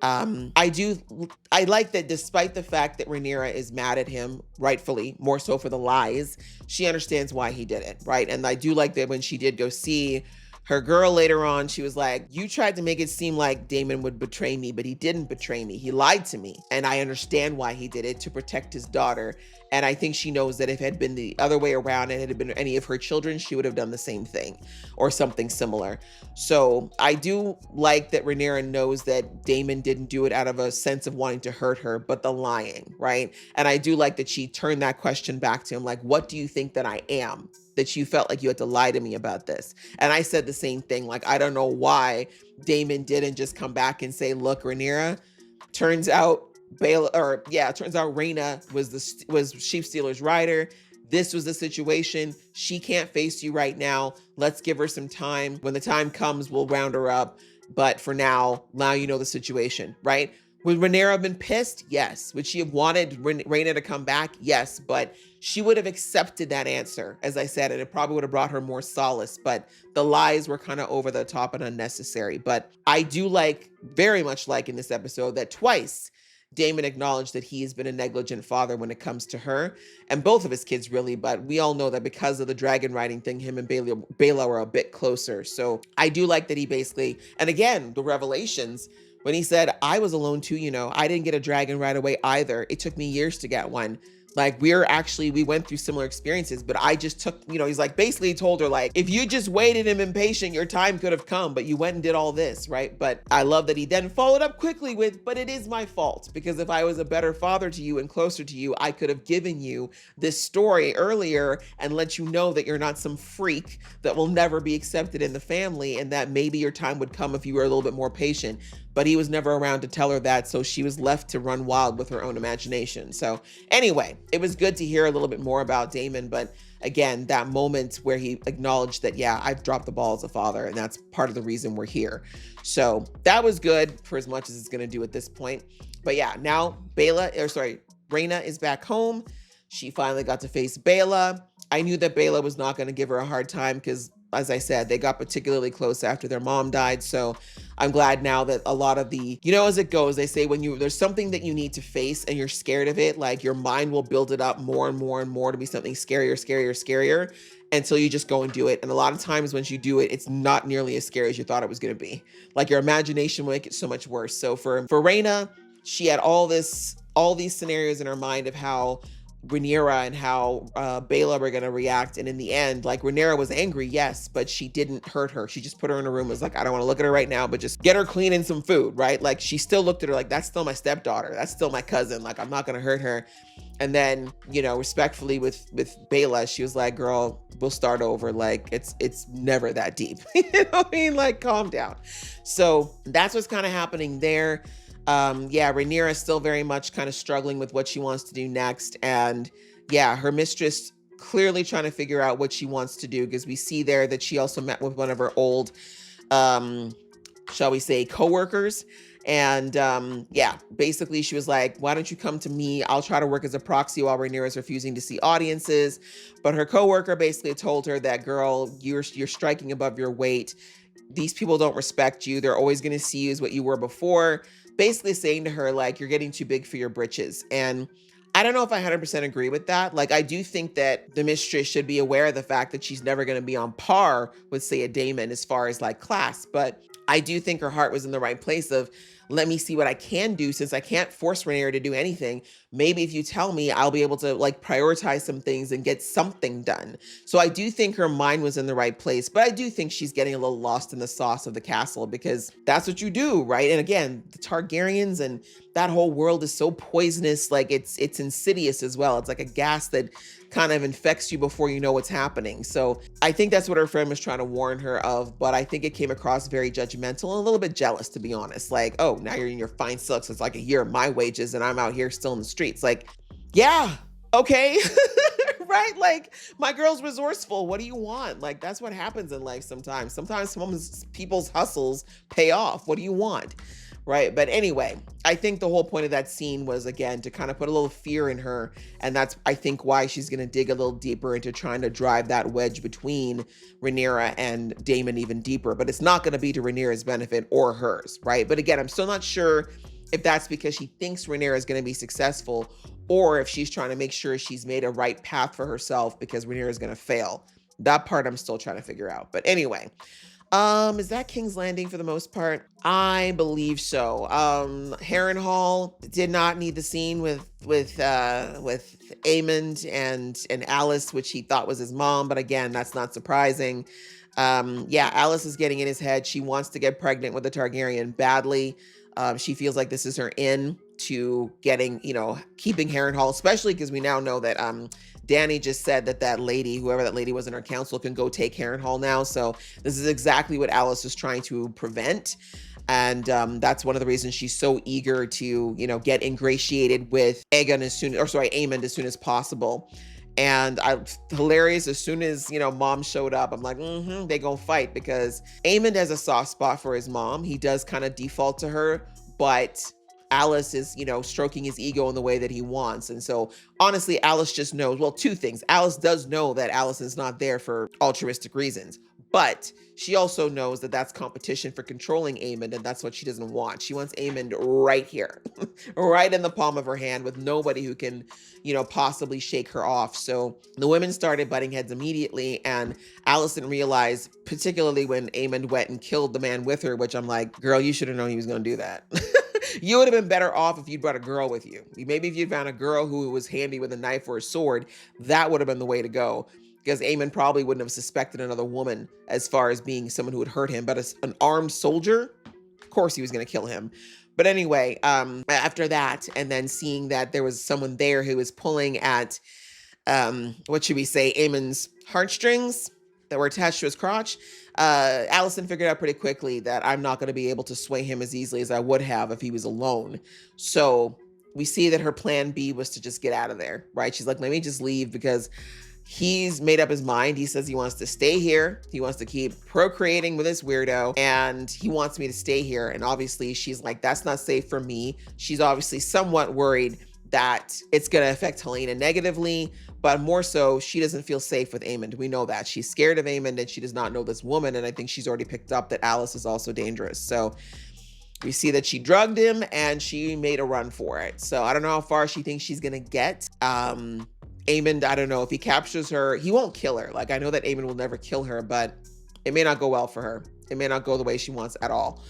I like that despite the fact that Rhaenyra is mad at him, rightfully, more so for the lies, she understands why he did it, right? And I do like that when she did go see her girl later on, she was like, you tried to make it seem like Daemon would betray me, but he didn't betray me. He lied to me. And I understand why he did it, to protect his daughter. And I think she knows that if it had been the other way around and it had been any of her children, she would have done the same thing or something similar. So I do like that Rhaenyra knows that Daemon didn't do it out of a sense of wanting to hurt her, but the lying, right? And I do like that she turned that question back to him, like, what do you think that I am? That you felt like you had to lie to me about this. And I said the same thing. Like, I don't know why Daemon didn't just come back and say, look, Rhaenyra, turns out Rhaena was Sheepstealer's rider. This was the situation. She can't face you right now. Let's give her some time. When the time comes, we'll round her up. But for now you know the situation, right? Would Rhaenyra have been pissed? Yes. Would she have wanted Rhaena to come back? Yes. But she would have accepted that answer, as I said, and it probably would have brought her more solace. But the lies were kind of over the top and unnecessary. But I do very much like in this episode that twice Daemon acknowledged that he has been a negligent father when it comes to her and both of his kids, really. But we all know that because of the dragon riding thing, him and Baela were a bit closer. So I do like that he basically, and again, the revelations, when he said, I was alone too, you know, I didn't get a dragon right away either. It took me years to get one. Like, we went through similar experiences, but I just took, you know, he's like, basically he told her, like, if you just waited and been patient, your time could have come, but you went and did all this, right? But I love that he then followed up quickly with, but it is my fault, because if I was a better father to you and closer to you, I could have given you this story earlier and let you know that you're not some freak that will never be accepted in the family, and that maybe your time would come if you were a little bit more patient. But he was never around to tell her that, so she was left to run wild with her own imagination. So anyway, it was good to hear a little bit more about Daemon, but again, that moment where he acknowledged that, yeah, I've dropped the ball as a father, and that's part of the reason we're here. So that was good for as much as it's gonna do at this point. But yeah, now Rhaena is back home. She finally got to face Baela. I knew that Baela was not gonna give her a hard time because, as I said, they got particularly close after their mom died. So I'm glad now that a lot of the, you know, as it goes, they say when there's something that you need to face and you're scared of it, like your mind will build it up more and more and more to be something scarier until you just go and do it. And a lot of times when you do it, it's not nearly as scary as you thought it was going to be. Like, your imagination will make it so much worse. So for Rhaena, she had all these scenarios in her mind of how Rhaenyra and how Baela were going to react. And in the end, like, Rhaenyra was angry, yes, but she didn't hurt her. She just put her in a room, was like, I don't want to look at her right now, but just get her clean and some food, right? Like, she still looked at her like, that's still my stepdaughter. That's still my cousin. Like, I'm not going to hurt her. And then, you know, respectfully with Baela, she was like, girl, we'll start over. Like, it's never that deep. You know what I mean? Like, calm down. So that's what's kind of happening there. Yeah, Rhaenyra is still very much kind of struggling with what she wants to do next. And yeah, her mistress clearly trying to figure out what she wants to do, because we see there that she also met with one of her old, shall we say, co-workers. And yeah, basically she was like, why don't you come to me? I'll try to work as a proxy while Rhaenyra is refusing to see audiences. But her co-worker basically told her that, girl, you're striking above your weight. These people don't respect you. They're always going to see you as what you were before. Basically saying to her, like, you're getting too big for your britches. And I don't know if I 100% agree with that. Like, I do think that the mistress should be aware of the fact that she's never going to be on par with, say, a Daemon as far as like class. But I do think her heart was in the right place of, let me see what I can do, since I can't force Rhaenyra to do anything. Maybe if you tell me, I'll be able to like prioritize some things and get something done. So I do think her mind was in the right place, but I do think she's getting a little lost in the sauce of the castle, because that's what you do, right? And again, the Targaryens and that whole world is so poisonous. Like, it's insidious as well. It's like a gas that kind of infects you before you know what's happening. So I think that's what her friend was trying to warn her of, but I think it came across very judgmental and a little bit jealous, to be honest. Like, oh, now you're in your fine silks. It's like a year of my wages and I'm out here still in the streets. Like, yeah, okay. Right? Like, my girl's resourceful. What do you want? Like, that's what happens in life sometimes. Sometimes people's hustles pay off. What do you want? Right? But anyway, I think the whole point of that scene was, again, to kind of put a little fear in her. And that's, I think, why she's going to dig a little deeper into trying to drive that wedge between Rhaenyra and Daemon even deeper. But it's not going to be to Rhaenyra's benefit or hers, right? But again, I'm still not sure if that's because she thinks Rhaenyra is going to be successful, or if she's trying to make sure she's made a right path for herself because Rhaenyra is going to fail. That part I'm still trying to figure out. But anyway, is that King's Landing for the most part? I believe so. Harrenhal did not need the scene with Aemond and Alice, which he thought was his mom. But again, that's not surprising. Yeah, Alice is getting in his head. She wants to get pregnant with a Targaryen badly. She feels like this is her in to getting, keeping Harrenhal, especially because we now know that Dany just said that lady, whoever that lady was in her council, can go take Harrenhal now. So this is exactly what Alice is trying to prevent. And that's one of the reasons she's so eager to, get ingratiated with Aemond as soon as possible. And hilarious, as soon as, mom showed up, I'm like, they gonna fight, because Aemond has a soft spot for his mom. He does kind of default to her, but Alice is, stroking his ego in the way that he wants. And so honestly, Alice just knows, well, two things. Alice does know that Alicent's not there for altruistic reasons, but she also knows that that's competition for controlling Aemond, and that's what she doesn't want. She wants Aemond right here, right in the palm of her hand, with nobody who can, possibly shake her off. So the women started butting heads immediately, and Alicent realized, particularly when Aemond went and killed the man with her, which I'm like, girl, you should have known he was going to do that. You would have been better off if you'd brought a girl with you. Maybe if you'd found a girl who was handy with a knife or a sword, that would have been the way to go. Because Aemond probably wouldn't have suspected another woman as far as being someone who would hurt him. But as an armed soldier, of course he was going to kill him. But anyway, after that, and then seeing that there was someone there who was pulling at, Aemond's heartstrings that were attached to his crotch, Alicent figured out pretty quickly that I'm not going to be able to sway him as easily as I would have if he was alone. So we see that her plan B was to just get out of there, right? She's like, let me just leave, because he's made up his mind. He says he wants to stay here. He wants to keep procreating with this weirdo, and he wants me to stay here. And obviously she's like, that's not safe for me. She's obviously somewhat worried that it's going to affect Helaena negatively, but more so, she doesn't feel safe with Aemond. We know that. She's scared of Aemond, and she does not know this woman. And I think she's already picked up that Alice is also dangerous. So we see that she drugged him and she made a run for it. So I don't know how far she thinks she's going to get. Aemond, I don't know if he captures her, he won't kill her. Like, I know that Aemond will never kill her, but it may not go well for her. It may not go the way she wants at all.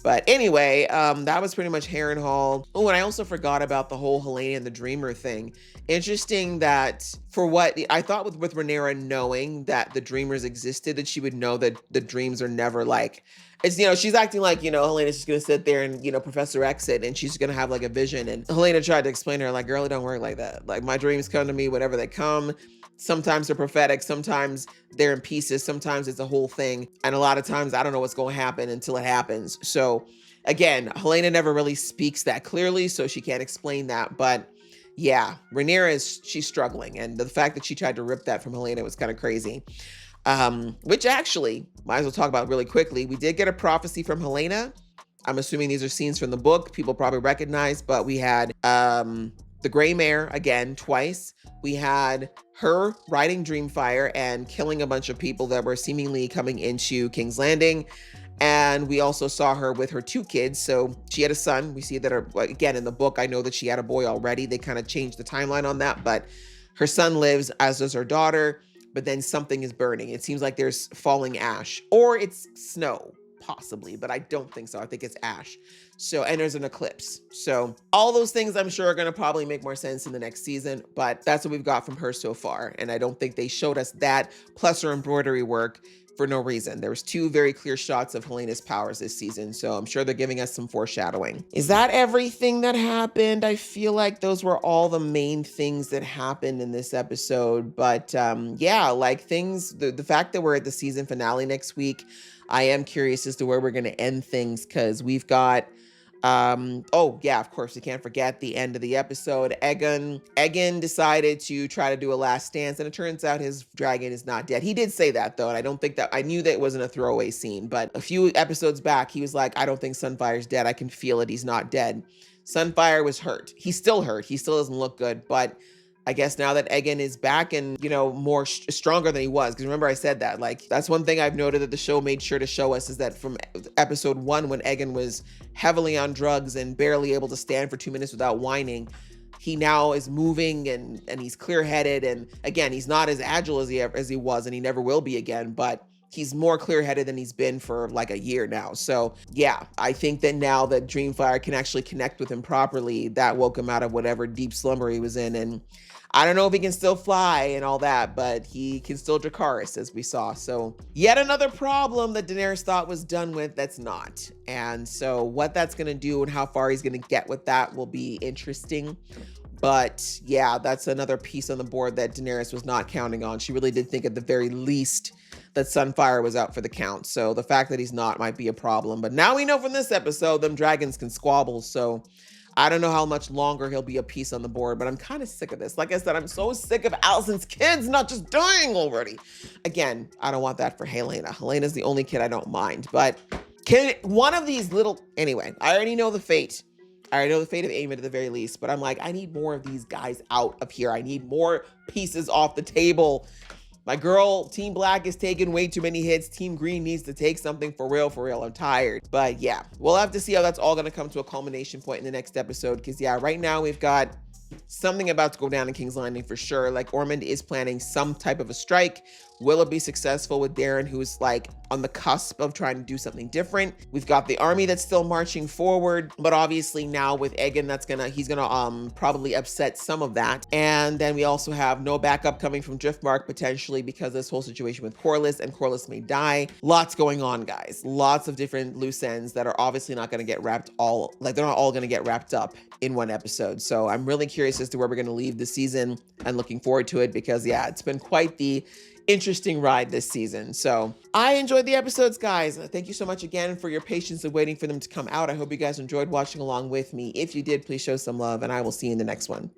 But anyway, that was pretty much Harrenhal. Oh, and I also forgot about the whole Helena and the Dreamer thing. Interesting that for what I thought with Rhaenyra knowing that the Dreamers existed, that she would know that the dreams are never like, it's, you know, she's acting like, you know, Helena's just gonna sit there and, you know, Professor X it, and she's gonna have like a vision. And Helena tried to explain to her, like, girl, it don't work like that. Like, my dreams come to me whenever they come. Sometimes they're prophetic, sometimes they're in pieces, sometimes it's a whole thing. And a lot of times I don't know what's going to happen until it happens. So again, Helena never really speaks that clearly, so she can't explain that. But yeah, Rhaenyra she's struggling. And the fact that she tried to rip that from Helena was kind of crazy. Which actually, might as well talk about really quickly. We did get a prophecy from Helena. I'm assuming these are scenes from the book. People probably recognize, but we had the Grey Mare again twice. We had her riding Dreamfire and killing a bunch of people that were seemingly coming into King's Landing. And we also saw her with her 2 kids. So she had a son. We see that again in the book, I know that she had a boy already. They kind of changed the timeline on that, but her son lives, as does her daughter. But then something is burning. It seems like there's falling ash, or it's snow, possibly, but I don't think so. I think it's ash. So, and there's an eclipse. So all those things I'm sure are going to probably make more sense in the next season, but that's what we've got from her so far. And I don't think they showed us that, plus her embroidery work, for no reason. There was 2 very clear shots of Helena's powers this season, so I'm sure they're giving us some foreshadowing. Is that everything that happened? I feel like those were all the main things that happened in this episode, but yeah, like things, the fact that we're at the season finale next week, I am curious as to where we're going to end things, because we've got oh yeah, of course, we can't forget the end of the episode. Aegon decided to try to do a last stance, and it turns out his dragon is not dead. He did say that though, and I don't think that, I knew that it wasn't a throwaway scene, but a few episodes back, he was like, I don't think Sunfire's dead. I can feel it. He's not dead. Sunfire was hurt. He's still hurt. He still doesn't look good, but I guess now that Aegon is back and, you know, more stronger than he was, because remember I said that, like, that's one thing I've noted that the show made sure to show us, is that from episode 1, when Aegon was heavily on drugs and barely able to stand for 2 minutes without whining, he now is moving and he's clear-headed. And again, he's not as agile as he was, and he never will be again, but he's more clear-headed than he's been for like a year now. So yeah, I think that now that Dreamfire can actually connect with him properly, that woke him out of whatever deep slumber he was in. And I don't know if he can still fly and all that, but he can still Dracarys, as we saw. So yet another problem that Daenerys thought was done with, that's not. And so what that's going to do and how far he's going to get with that will be interesting. But yeah, that's another piece on the board that Daenerys was not counting on. She really did think at the very least that Sunfire was out for the count. So the fact that he's not might be a problem. But now we know from this episode, them dragons can squabble. So I don't know how much longer he'll be a piece on the board, but I'm kind of sick of this. Like I said, I'm so sick of Alicent's kids not just dying already. Again, I don't want that for Helena. Helena's the only kid I don't mind, but can one of these little, anyway, I already know the fate. I already know the fate of Aemond at the very least, but I'm like, I need more of these guys out of here. I need more pieces off the table. My girl, Team Black, is taking way too many hits. Team Green needs to take something for real, for real. I'm tired. But yeah, we'll have to see how that's all going to come to a culmination point in the next episode. Because yeah, right now we've got something about to go down in King's Landing for sure. Like, Ormond is planning some type of a strike. Will it be successful with Darren, who's like on the cusp of trying to do something different? We've got the army that's still marching forward, but obviously now with Aegon, he's gonna probably upset some of that. And then we also have no backup coming from Driftmark, potentially because of this whole situation with Corlys, and Corlys may die. Lots going on, guys. Lots of different loose ends that are obviously not gonna get they're not all gonna get wrapped up in one episode. So I'm really curious as to where we're gonna leave this season, and looking forward to it, because yeah, it's been quite the interesting ride this season. So I enjoyed the episodes, guys. Thank you so much again for your patience of waiting for them to come out. I hope you guys enjoyed watching along with me. If you did, please show some love, and I will see you in the next one.